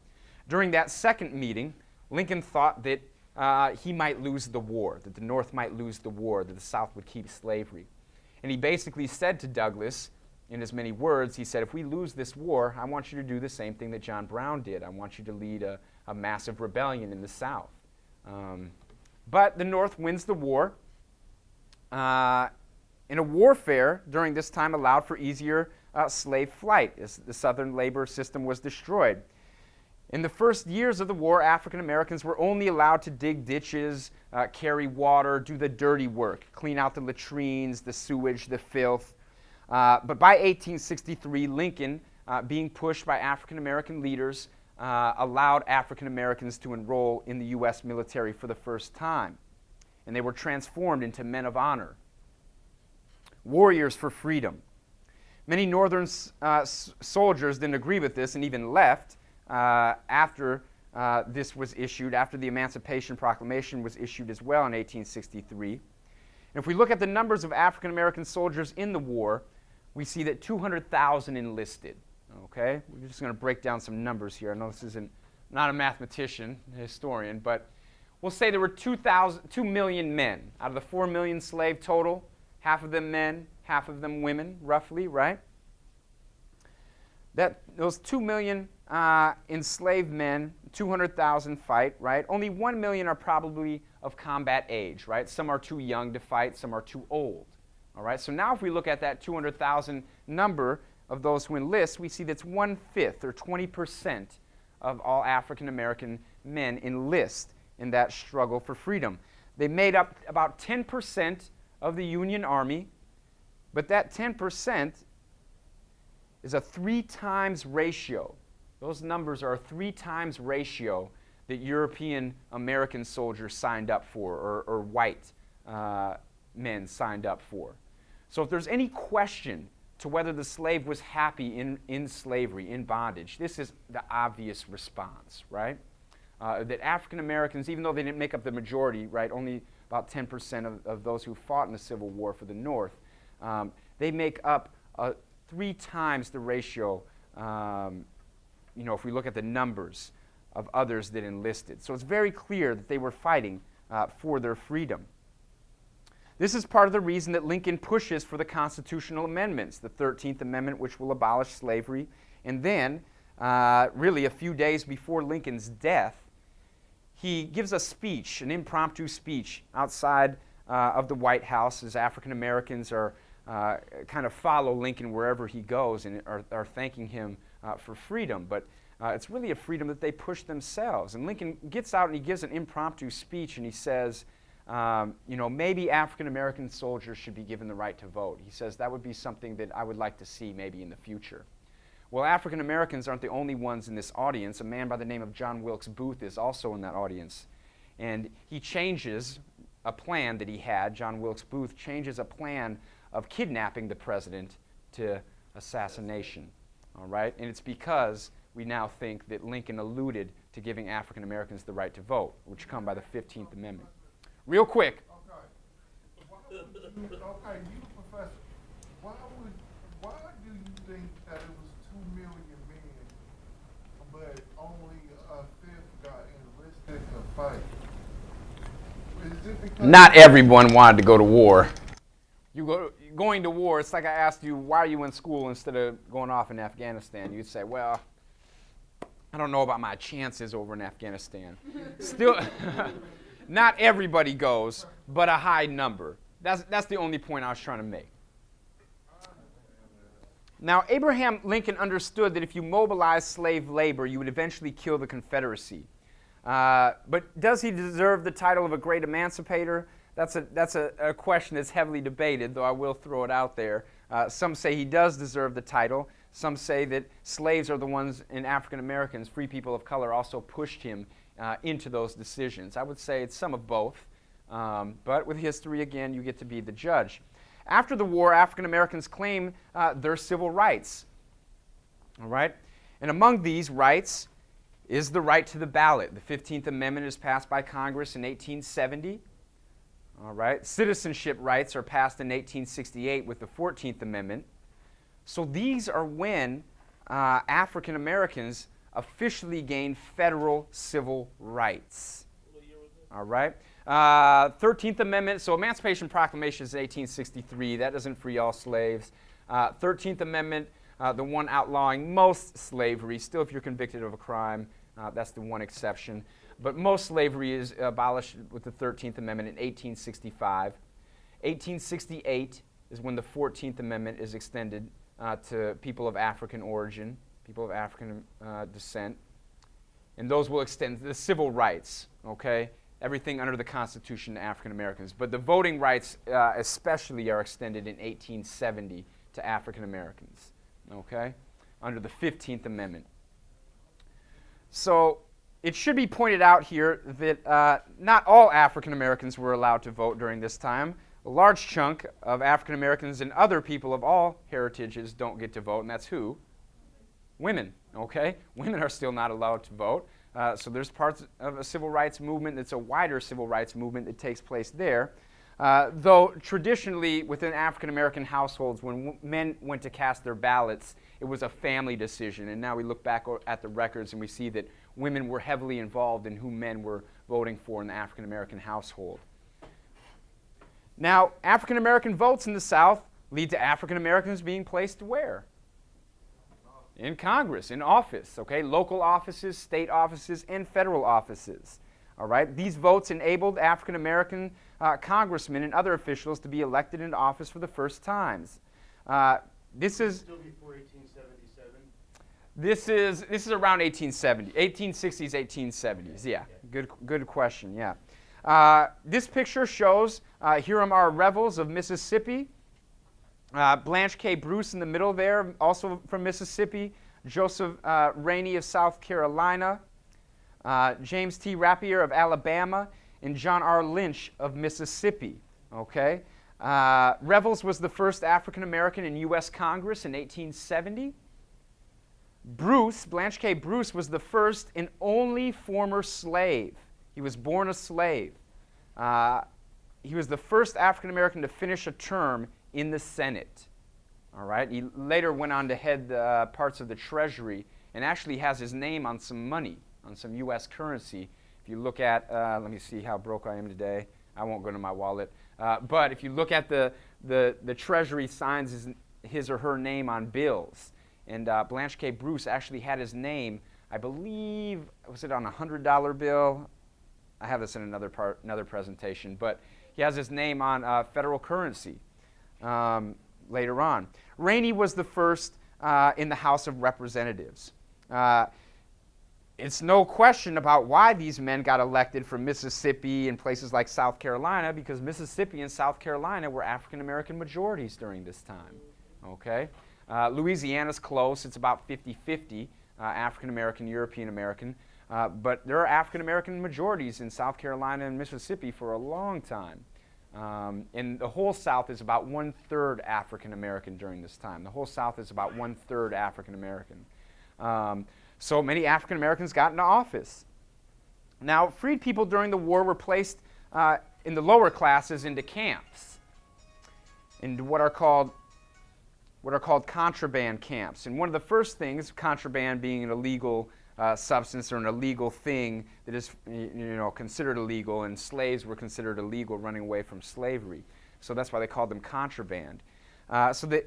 During that second meeting, Lincoln thought that he might lose the war, that the North might lose the war, that the South would keep slavery. And he basically said to Douglass, in as many words, he said, if we lose this war, I want you to do the same thing that John Brown did. I want you to lead a massive rebellion in the South. But the North wins the war. And a warfare during this time allowed for easier slave flight as the Southern labor system was destroyed. In the first years of the war, African Americans were only allowed to dig ditches, carry water, do the dirty work, clean out the latrines, the sewage, the filth. But by 1863, Lincoln, being pushed by African American leaders, allowed African Americans to enroll in the U.S. military for the first time. And they were transformed into men of honor, warriors for freedom. Many Northern soldiers didn't agree with this and even left after this was issued, after the Emancipation Proclamation was issued as well in 1863. And if we look at the numbers of African American soldiers in the war, we see that 200,000 enlisted. Okay, we're just going to break down some numbers here. I know this isn't not a mathematician, a historian, but we'll say there were 2 million men out of the 4 million slave total. Half of them men, half of them women, roughly, right? Those 2 million enslaved men, 200,000 fight, right? Only 1 million are probably of combat age, right? Some are too young to fight, some are too old, all right? So now if we look at that 200,000 number of those who enlist, we see that's 1/5 or 20% of all African American men enlist in that struggle for freedom. They made up about 10% of the Union Army, but that 10% is a 3 times ratio. Those numbers are a 3 times ratio that European American soldiers signed up for, or white men signed up for. So if there's any question to whether the slave was happy in slavery, in bondage, this is the obvious response, right? That African Americans, even though they didn't make up the majority, right, only about 10% of those who fought in the Civil War for the North, they make up 3 times the ratio, if we look at the numbers of others that enlisted. So it's very clear that they were fighting for their freedom. This is part of the reason that Lincoln pushes for the constitutional amendments, the 13th Amendment, which will abolish slavery. And then, really a few days before Lincoln's death, he gives a speech, an impromptu speech, outside of the White House as African Americans are kind of follow Lincoln wherever he goes and are thanking him for freedom. But it's really a freedom that they push themselves. And Lincoln gets out and he gives an impromptu speech and he says, maybe African American soldiers should be given the right to vote. He says that would be something that I would like to see maybe in the future. Well, African Americans aren't the only ones in this audience. A man by the name of John Wilkes Booth is also in that audience. And he changes a plan that he had. John Wilkes Booth changes a plan of kidnapping the president to assassination. All right? And it's because we now think that Lincoln alluded to giving African Americans the right to vote, which come by the 15th Amendment. Real quick. Okay, you professor, why do you think that it was 2 million men, but only a fifth got enlisted to fight? Is it because not everyone wanted to go to war. Going to war, it's like I asked you, why are you in school instead of going off in Afghanistan? You'd say, well, I don't know about my chances over in Afghanistan. Still, not everybody goes, but a high number. That's the only point I was trying to make. Now, Abraham Lincoln understood that if you mobilize slave labor, you would eventually kill the Confederacy. But does he deserve the title of a great emancipator? That's a question that's heavily debated, though I will throw it out there. Some say he does deserve the title. Some say that slaves are the ones, and African Americans, free people of color, also pushed him into those decisions. I would say it's some of both. But with history, again, you get to be the judge. After the war, African Americans claim their civil rights. All right? And among these rights is the right to the ballot. The 15th Amendment is passed by Congress in 1870. All right? Citizenship rights are passed in 1868 with the 14th Amendment. So these are when African Americans officially gained federal civil rights. What year was this? All right? 13th Amendment, so Emancipation Proclamation is 1863. That doesn't free all slaves. 13th Amendment, the one outlawing most slavery. Still, if you're convicted of a crime, that's the one exception. But most slavery is abolished with the 13th Amendment in 1865. 1868 is when the 14th Amendment is extended to people of African origin, people of African descent. And those will extend the civil rights, okay? Everything under the Constitution to African Americans. But the voting rights especially are extended in 1870 to African Americans, okay? Under the 15th Amendment. So it should be pointed out here that not all African Americans were allowed to vote during this time. A large chunk of African Americans and other people of all heritages don't get to vote, and that's who? Women, okay? Women are still not allowed to vote. So there's parts of a civil rights movement that's a wider civil rights movement that takes place there. Though traditionally within African American households, when men went to cast their ballots, it was a family decision. And now we look back at the records and we see that women were heavily involved in who men were voting for in the African American household. Now, African American votes in the South lead to African Americans being placed where? In Congress, in office, okay? Local offices, state offices, and federal offices. All right? These votes enabled African American congressmen and other officials to be elected into office for the first times. This is Still before 1877? This is around 1870, 1860s, 1870s. Yeah, good question. Yeah, this picture shows here are our revels of Mississippi. Blanche K. Bruce in the middle there, also from Mississippi. Joseph Rainey of South Carolina. James T. Rapier of Alabama, and John R. Lynch of Mississippi. Okay, Revels was the first African American in U.S. Congress in 1870. Blanche K. Bruce was the first and only former slave. He was born a slave. He was the first African American to finish a term in the Senate. All right. He later went on to head parts of the Treasury and actually has his name on some money, on some U.S. currency. If you look at, let me see how broke I am today. I won't go to my wallet. But if you look at the Treasury signs his or her name on bills. And Blanche K. Bruce actually had his name, I believe, was it on a $100 bill? I have this in another presentation. But he has his name on federal currency later on. Rainey was the first in the House of Representatives. It's no question about why these men got elected from Mississippi and places like South Carolina, because Mississippi and South Carolina were African American majorities during this time. Okay? Louisiana's close. It's about 50-50 African American, European American. But there are African American majorities in South Carolina and Mississippi for a long time. And the whole South is about 1/3 African American during this time. The whole South is about 1/3 African American. So many African Americans got into office. Now, freed people during the war were placed in the lower classes into camps, into what are called contraband camps. And one of the first things, contraband being an illegal substance or an illegal thing that is considered illegal, and slaves were considered illegal running away from slavery. So that's why they called them contraband.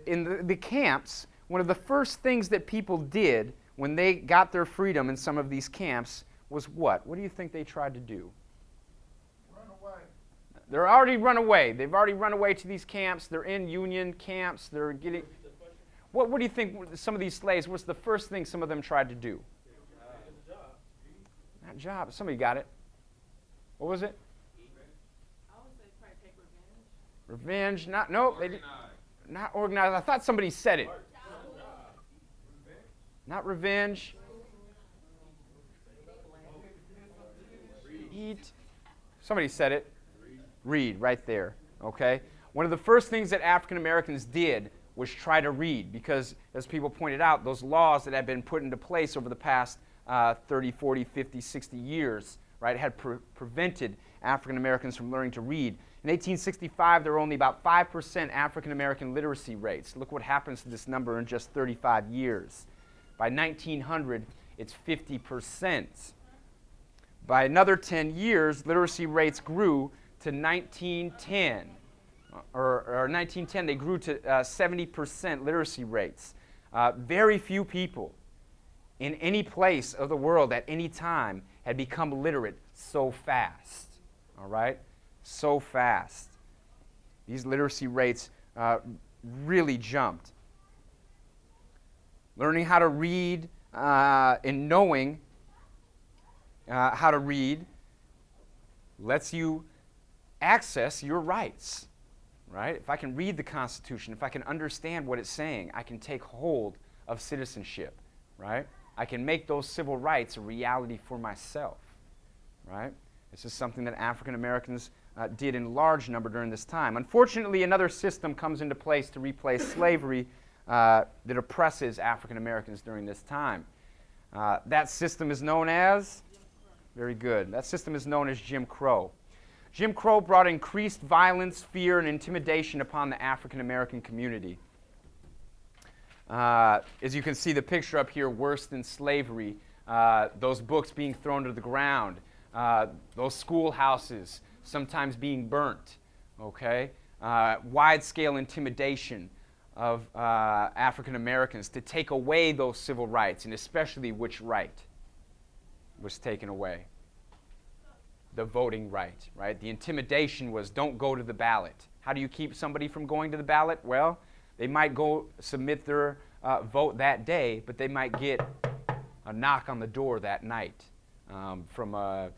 In the camps, one of the first things that people did when they got their freedom in some of these camps was what? What do you think they tried to do? Run away. They're already run away. They've already run away to these camps. They're in Union camps. They're getting... What do you think some of these slaves, what's the first thing some of them tried to do? Not job. Somebody got it. What was it? I would say probably take revenge. Revenge. Nope. They not organized. I thought somebody said it. Not revenge. Eat. Somebody said it. Read right there. Okay? One of the first things that African Americans did was try to read, because, as people pointed out, those laws that had been put into place over the past 30, 40, 50, 60 years, right, had prevented African Americans from learning to read. In 1865, there were only about 5% African American literacy rates. Look what happens to this number in just 35 years. By 1900, it's 50%. By another 10 years, literacy rates grew to 1910. Or 1910, they grew to 70% literacy rates. Very few people in any place of the world at any time had become literate so fast. All right? So fast. These literacy rates really jumped. Learning how to read and knowing how to read lets you access your rights. Right? If I can read the Constitution, if I can understand what it's saying, I can take hold of citizenship, right? I can make those civil rights a reality for myself, right? This is something that African Americans did in large number during this time. Unfortunately, another system comes into place to replace slavery that oppresses African Americans during this time. That system is known as? Very good. That system is known as Jim Crow. Jim Crow brought increased violence, fear, and intimidation upon the African American community. As you can see the picture up here, worse than slavery, those books being thrown to the ground, those schoolhouses sometimes being burnt, okay? Wide-scale intimidation of African Americans to take away those civil rights, and especially which right was taken away? The voting right, right? The intimidation was, don't go to the ballot. How do you keep somebody from going to the ballot? Well, they might go submit their vote that day, but they might get a knock on the door that night from a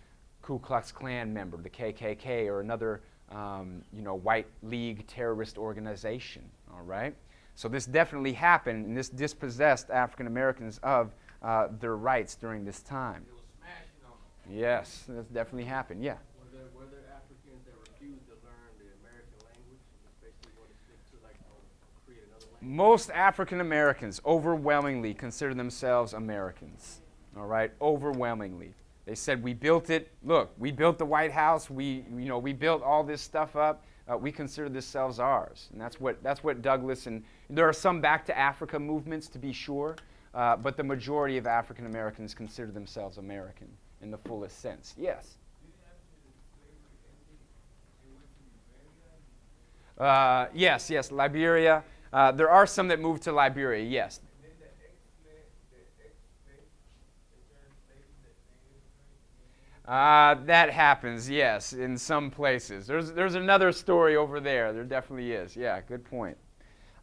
Ku Klux Klan member, the KKK, or another white league terrorist organization, all right? So this definitely happened, and this dispossessed African Americans of their rights during this time. It was smashing on them. Yes, this definitely happened, yeah. Were there Africans that refused to learn the American language, especially when it stick to like create another language? Most African Americans overwhelmingly consider themselves Americans, all right, overwhelmingly. They said, we built it, look, we built the White House, we built all this stuff up, we consider themselves ours. And that's what Douglass, and there are some back to Africa movements to be sure, but the majority of African Americans consider themselves American in the fullest sense. Yes? Yes, Liberia. There are some that moved to Liberia, yes. That happens, yes, in some places. There's another story over there. There definitely is. Yeah, good point.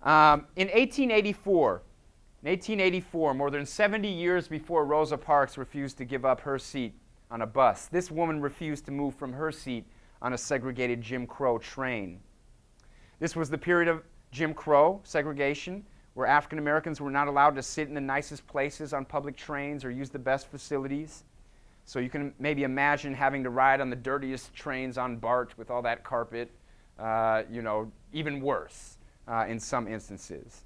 In 1884, more than 70 years before Rosa Parks refused to give up her seat on a bus, this woman refused to move from her seat on a segregated Jim Crow train. This was the period of Jim Crow segregation, where African Americans were not allowed to sit in the nicest places on public trains or use the best facilities. So you can maybe imagine having to ride on the dirtiest trains on BART with all that carpet, even worse in some instances.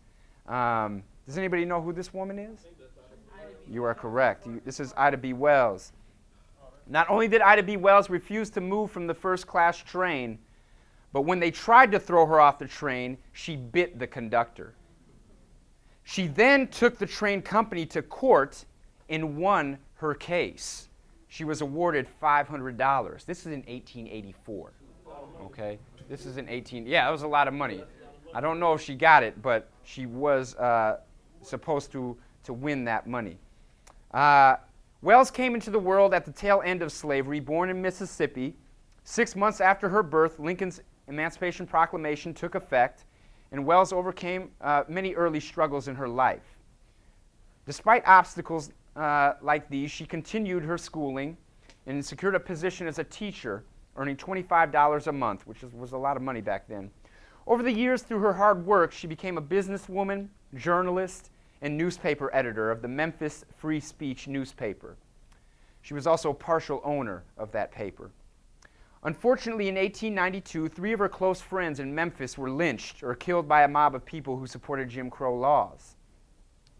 Does anybody know who this woman is? You are correct. This is Itobe Wells. Not only did Itobe Wells refuse to move from the first-class train, but when they tried to throw her off the train, she bit the conductor. She then took the train company to court and won her case. She was awarded $500. This is in 1884. Okay? This is in that was a lot of money. I don't know if she got it, but she was supposed to win that money. Wells came into the world at the tail end of slavery, born in Mississippi. 6 months after her birth, Lincoln's Emancipation Proclamation took effect, and Wells overcame many early struggles in her life. Despite obstacles like these, she continued her schooling and secured a position as a teacher, earning $25 a month, which was a lot of money back then. Over the years, through her hard work, she became a businesswoman, journalist, and newspaper editor of the Memphis Free Speech newspaper. She was also a partial owner of that paper. Unfortunately, in 1892, 3 of her close friends in Memphis were lynched or killed by a mob of people who supported Jim Crow laws.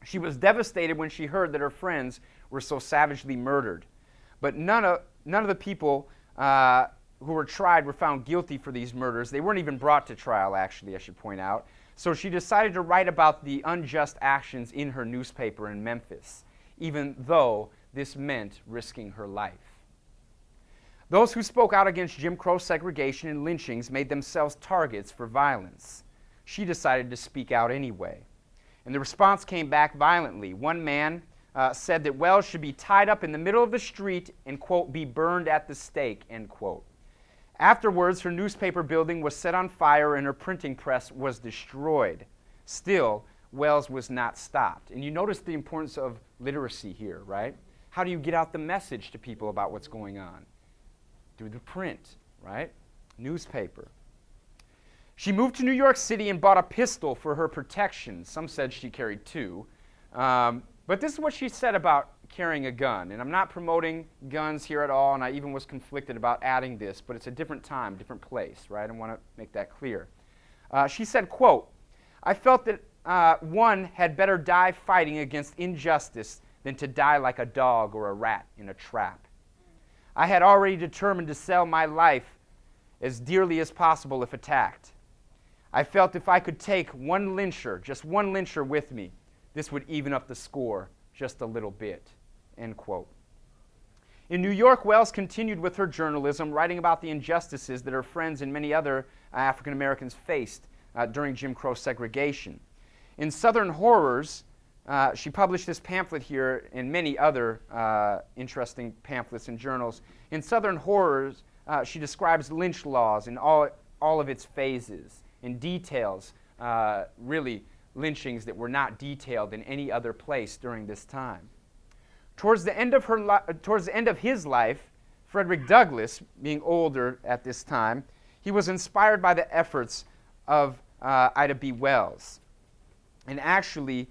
She was devastated when she heard that her friends were so savagely murdered. But none of the people who were tried were found guilty for these murders. They weren't even brought to trial, actually, I should point out. So she decided to write about the unjust actions in her newspaper in Memphis, even though this meant risking her life. Those who spoke out against Jim Crow segregation and lynchings made themselves targets for violence. She decided to speak out anyway. And the response came back violently. One man said that Wells should be tied up in the middle of the street and, quote, be burned at the stake, end quote. Afterwards, her newspaper building was set on fire and her printing press was destroyed. Still, Wells was not stopped. And you notice the importance of literacy here, right? How do you get out the message to people about what's going on? Through the print, right? Newspaper. She moved to New York City and bought a pistol for her protection. Some said she carried 2. But this is what she said about carrying a gun. And I'm not promoting guns here at all, and I even was conflicted about adding this, but it's a different time, different place, right? I want to make that clear. She said, quote, I felt that one had better die fighting against injustice than to die like a dog or a rat in a trap. I had already determined to sell my life as dearly as possible if attacked. I felt if I could take one lyncher, just one lyncher with me, this would even up the score just a little bit, end quote. In New York, Wells continued with her journalism, writing about the injustices that her friends and many other African Americans faced during Jim Crow segregation. In Southern Horrors, she published this pamphlet here and many other interesting pamphlets and journals. In Southern Horrors, she describes lynch laws in all of its phases and details really lynchings that were not detailed in any other place during this time. Towards the end of his life, Frederick Douglass, being older at this time, he was inspired by the efforts of Itobe Wells, and actually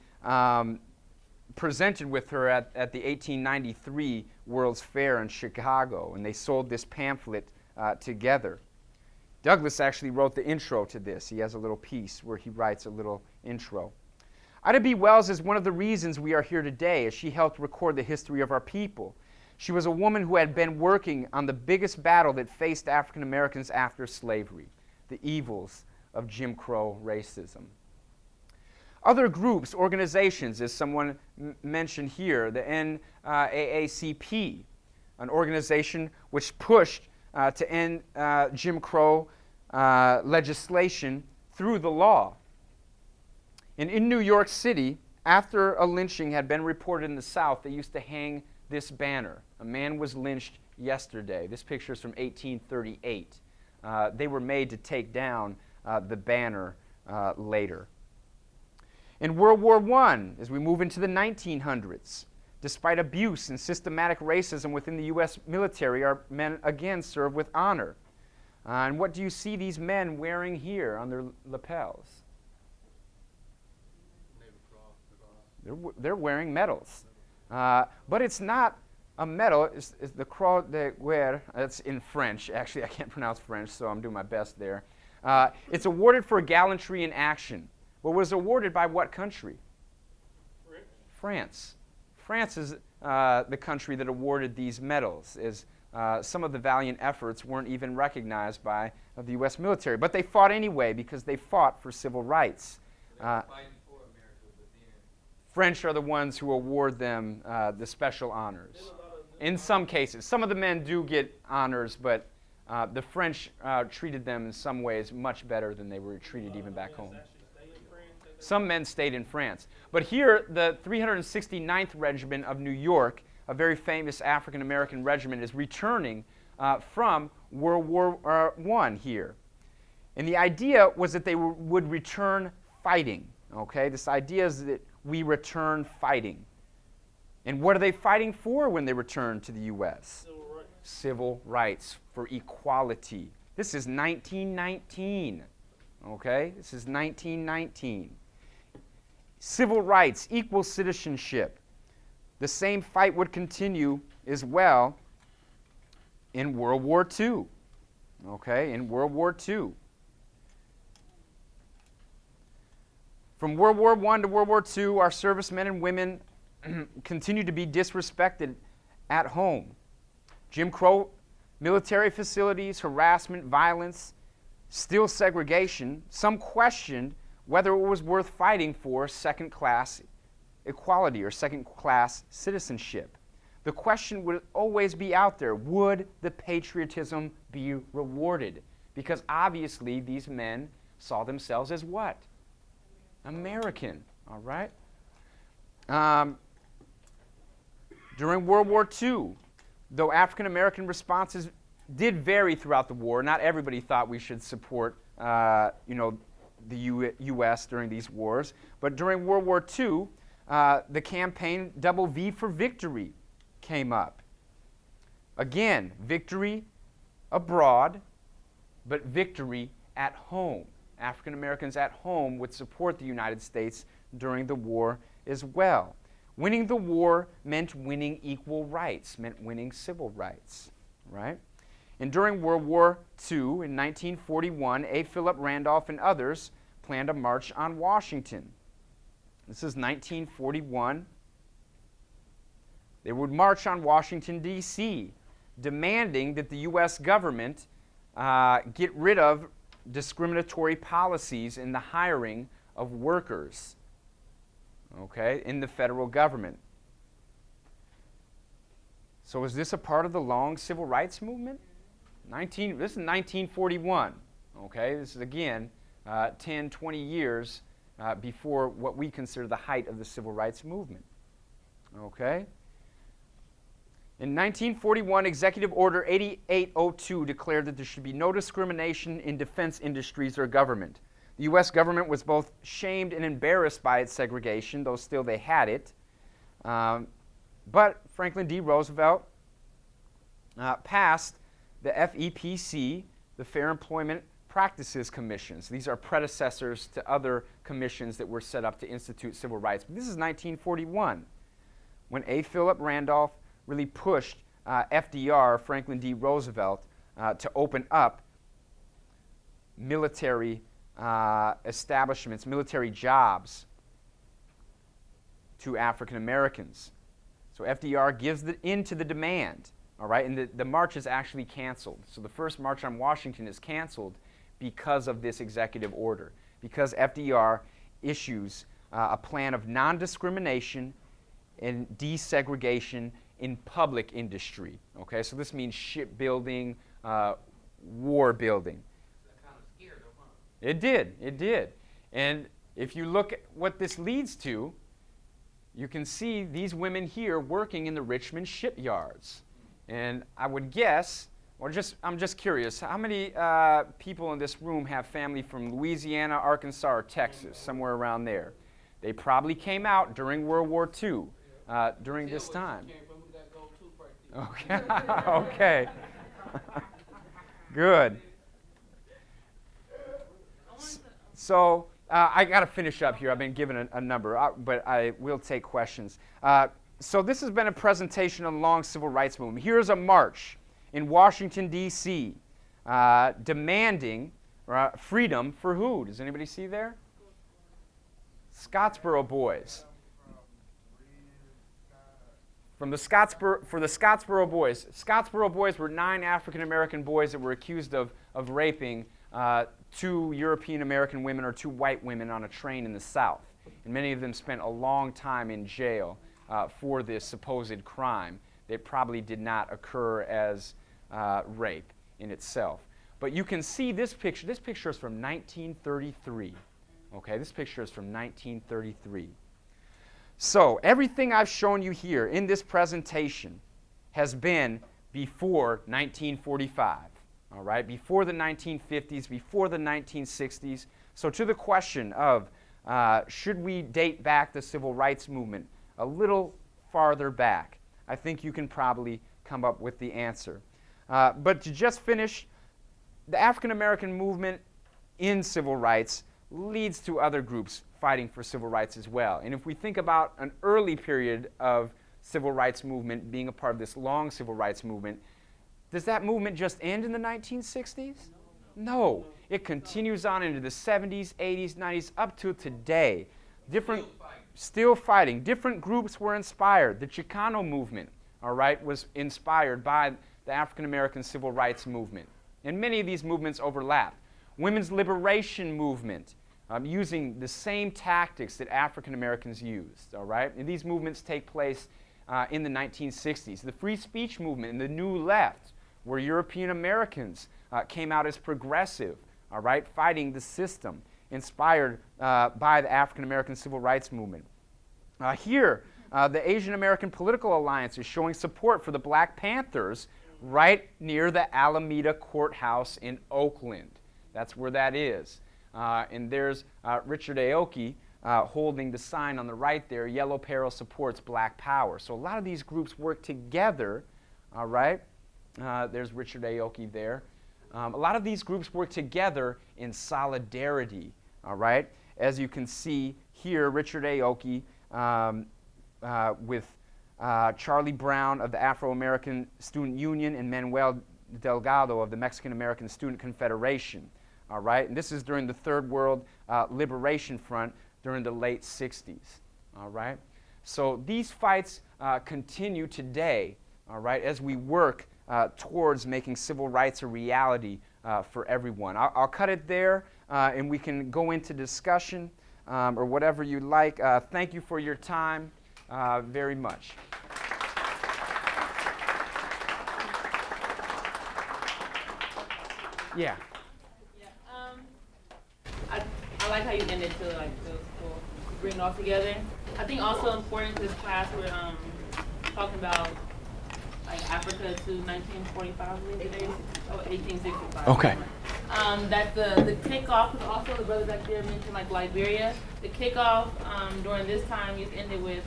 presented with her at the 1893 World's Fair in Chicago, and they sold this pamphlet together. Douglass actually wrote the intro to this. He has a little piece where he writes a little intro. Itobe Wells is one of the reasons we are here today, as she helped record the history of our people. She was a woman who had been working on the biggest battle that faced African Americans after slavery, the evils of Jim Crow racism. Other groups, organizations, as someone mentioned here, the NAACP, an organization which pushed to end Jim Crow legislation through the law. And in New York City, after a lynching had been reported in the South, they used to hang this banner. A man was lynched yesterday. This picture is from 1838. They were made to take down the banner later. In World War I, as we move into the 1900s, despite abuse and systematic racism within the U.S. military, our men again serve with honor. And what do you see these men wearing here on their lapels? They're wearing medals. But it's not a medal, it's the Croix de Guerre. That's in French. Actually, I can't pronounce French, so I'm doing my best there. It's awarded for gallantry in action. But was awarded by what country? France. France is the country that awarded these medals, as some of the valiant efforts weren't even recognized by the U.S. military. But they fought anyway because they fought for civil rights. French are the ones who award them the special honors. In some cases. Some of the men do get honors, but the French treated them in some ways much better than they were treated even back home. Some men stayed in France. But here, the 369th Regiment of New York, a very famous African-American regiment, is returning from World War I here. And the idea was that they would return fighting. Okay? This idea is that we return fighting. And what are they fighting for when they return to the U.S.? Civil rights. Civil rights, for equality. This is 1919. Okay? This is 1919. Civil rights, equal citizenship. The same fight would continue as well in World War II. Okay, in World War II. From World War I to World War II, our servicemen and women continued to be disrespected at home. Jim Crow military facilities, harassment, violence, still segregation. Some questioned whether it was worth fighting for second-class equality or second-class citizenship. The question would always be out there, would the patriotism be rewarded? Because obviously these men saw themselves as what? American, all right? During World War II, though African-American responses did vary throughout the war, not everybody thought we should support, the U.S. during these wars. But during World War II, the campaign Double V for Victory came up. Again, victory abroad, but victory at home. African Americans at home would support the United States during the war as well. Winning the war meant winning equal rights, meant winning civil rights, right? And during World War II, in 1941, A. Philip Randolph and others planned a march on Washington. This is 1941. They would march on Washington, D.C., demanding that the U.S. government get rid of discriminatory policies in the hiring of workers, okay, in the federal government. So is this a part of the long civil rights movement? This is 1941, okay? This is, again, 10, 20 years before what we consider the height of the civil rights movement, okay? In 1941, Executive Order 8802 declared that there should be no discrimination in defense industries or government. The U.S. government was both shamed and embarrassed by its segregation, though still they had it. But Franklin D. Roosevelt passed the FEPC, the Fair Employment Practices Commissions. These are predecessors to other commissions that were set up to institute civil rights. But this is 1941, when A. Philip Randolph really pushed FDR, Franklin D. Roosevelt, to open up military establishments, military jobs to African Americans. So FDR gives in to the demand, all right, and the march is actually canceled. So the first march on Washington is canceled because of this executive order, because FDR issues a plan of non-discrimination and desegregation in public industry, okay? So this means shipbuilding, war building. It did. And if you look at what this leads to, you can see these women here working in the Richmond shipyards. And I would guess, I'm just curious, how many people in this room have family from Louisiana, Arkansas, or Texas, somewhere around there? They probably came out during World War II, during this time. Okay. Okay. Good. So I got to finish up here. I've been given a number, but I will take questions. So this has been a presentation on the long civil rights movement. Here's a march in Washington, D.C., demanding freedom for who? Does anybody see there? Scottsboro boys. For the Scottsboro boys. Scottsboro boys were 9 African-American boys that were accused of raping 2 European-American women or 2 white women on a train in the South. And many of them spent a long time in jail for this supposed crime that probably did not occur as rape in itself. But you can see this picture. This picture is from 1933. Okay, this picture is from 1933. So everything I've shown you here in this presentation has been before 1945. All right, before the 1950s, before the 1960s. So to the question of should we date back the civil rights movement a little farther back, I think you can probably come up with the answer. But to just finish, the African American movement in civil rights leads to other groups fighting for civil rights as well. And if we think about an early period of civil rights movement being a part of this long civil rights movement, does that movement just end in the 1960s? No. It continues on into the 70s, 80s, 90s, up to today. Still fighting. Different groups were inspired. The Chicano movement, all right, was inspired by the African American civil rights movement. And many of these movements overlap. Women's liberation movement, using the same tactics that African Americans used, all right? And these movements take place in the 1960s. The free speech movement and the New Left, where European Americans came out as progressive, all right, fighting the system, inspired by the African American civil rights movement. Here, the Asian American Political Alliance is showing support for the Black Panthers right near the Alameda Courthouse in Oakland. That's where that is. And there's Richard Aoki holding the sign on the right there, Yellow Peril supports Black Power. So a lot of these groups work together, all right? There's Richard Aoki there. A lot of these groups work together in solidarity, all right? As you can see here, Richard Aoki with Charlie Brown of the Afro-American Student Union and Manuel Delgado of the Mexican-American Student Confederation, all right? And this is during the Third World Liberation Front during the late 60s, all right? So these fights continue today, all right, as we work towards making civil rights a reality for everyone. I'll cut it there, and we can go into discussion or whatever you like. Thank you for your time very much. Yeah. I like how you ended too, like those cool. Bring it all together. I think also important to this class we're talking about like Africa to 1945 today, 1865. Okay. that the kickoff was also, the brothers back there mentioned like Liberia. The kickoff during this time is ended with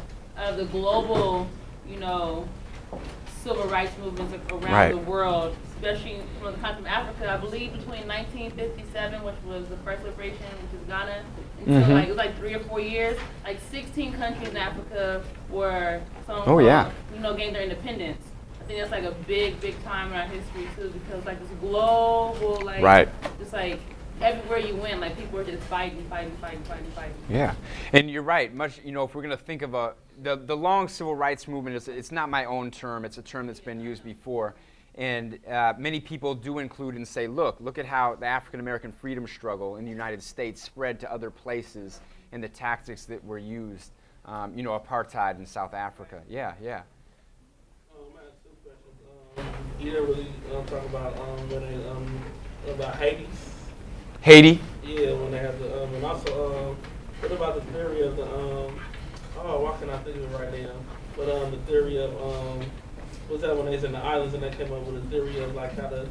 the global, you know, civil rights movements around the world, especially from the country of Africa. I believe between 1957, which was the first liberation, which is Ghana, until like it was like 3 or 4 years. Like 16 countries in Africa were you know, gained their independence. I think that's like a big time in our history too, because like this global like just like everywhere you went, like people were just fighting. Yeah, and you're right. Much, you know, if we're going to think of the long civil rights movement, it's not my own term. It's a term that's been used before, and many people do include and say, look at how the African American freedom struggle in the United States spread to other places, and the tactics that were used. You know, apartheid in South Africa. Yeah. I have 2 questions. You didn't really talk about when they about Haiti. Haiti. Yeah, when they had the and also what about the theory of the why can I think of it right now? But the theory of what's that when they was in the islands and they came up with a theory of like how the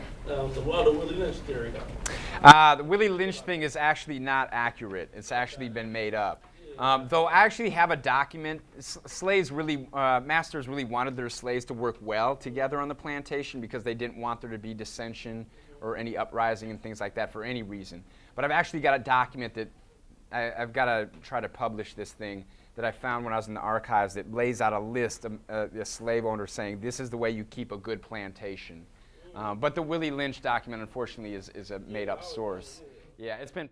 Willie Lynch theory though. The Willie Lynch thing is actually not accurate. It's actually been made up. Though I actually have a document. Slaves really, masters really wanted their slaves to work well together on the plantation because they didn't want there to be dissension or any uprising and things like that for any reason. But I've actually got a document that I've got to try to publish this thing that I found when I was in the archives that lays out a list of the slave owners saying this is the way you keep a good plantation. But the Willie Lynch document, unfortunately, is a made-up source. Yeah, it's been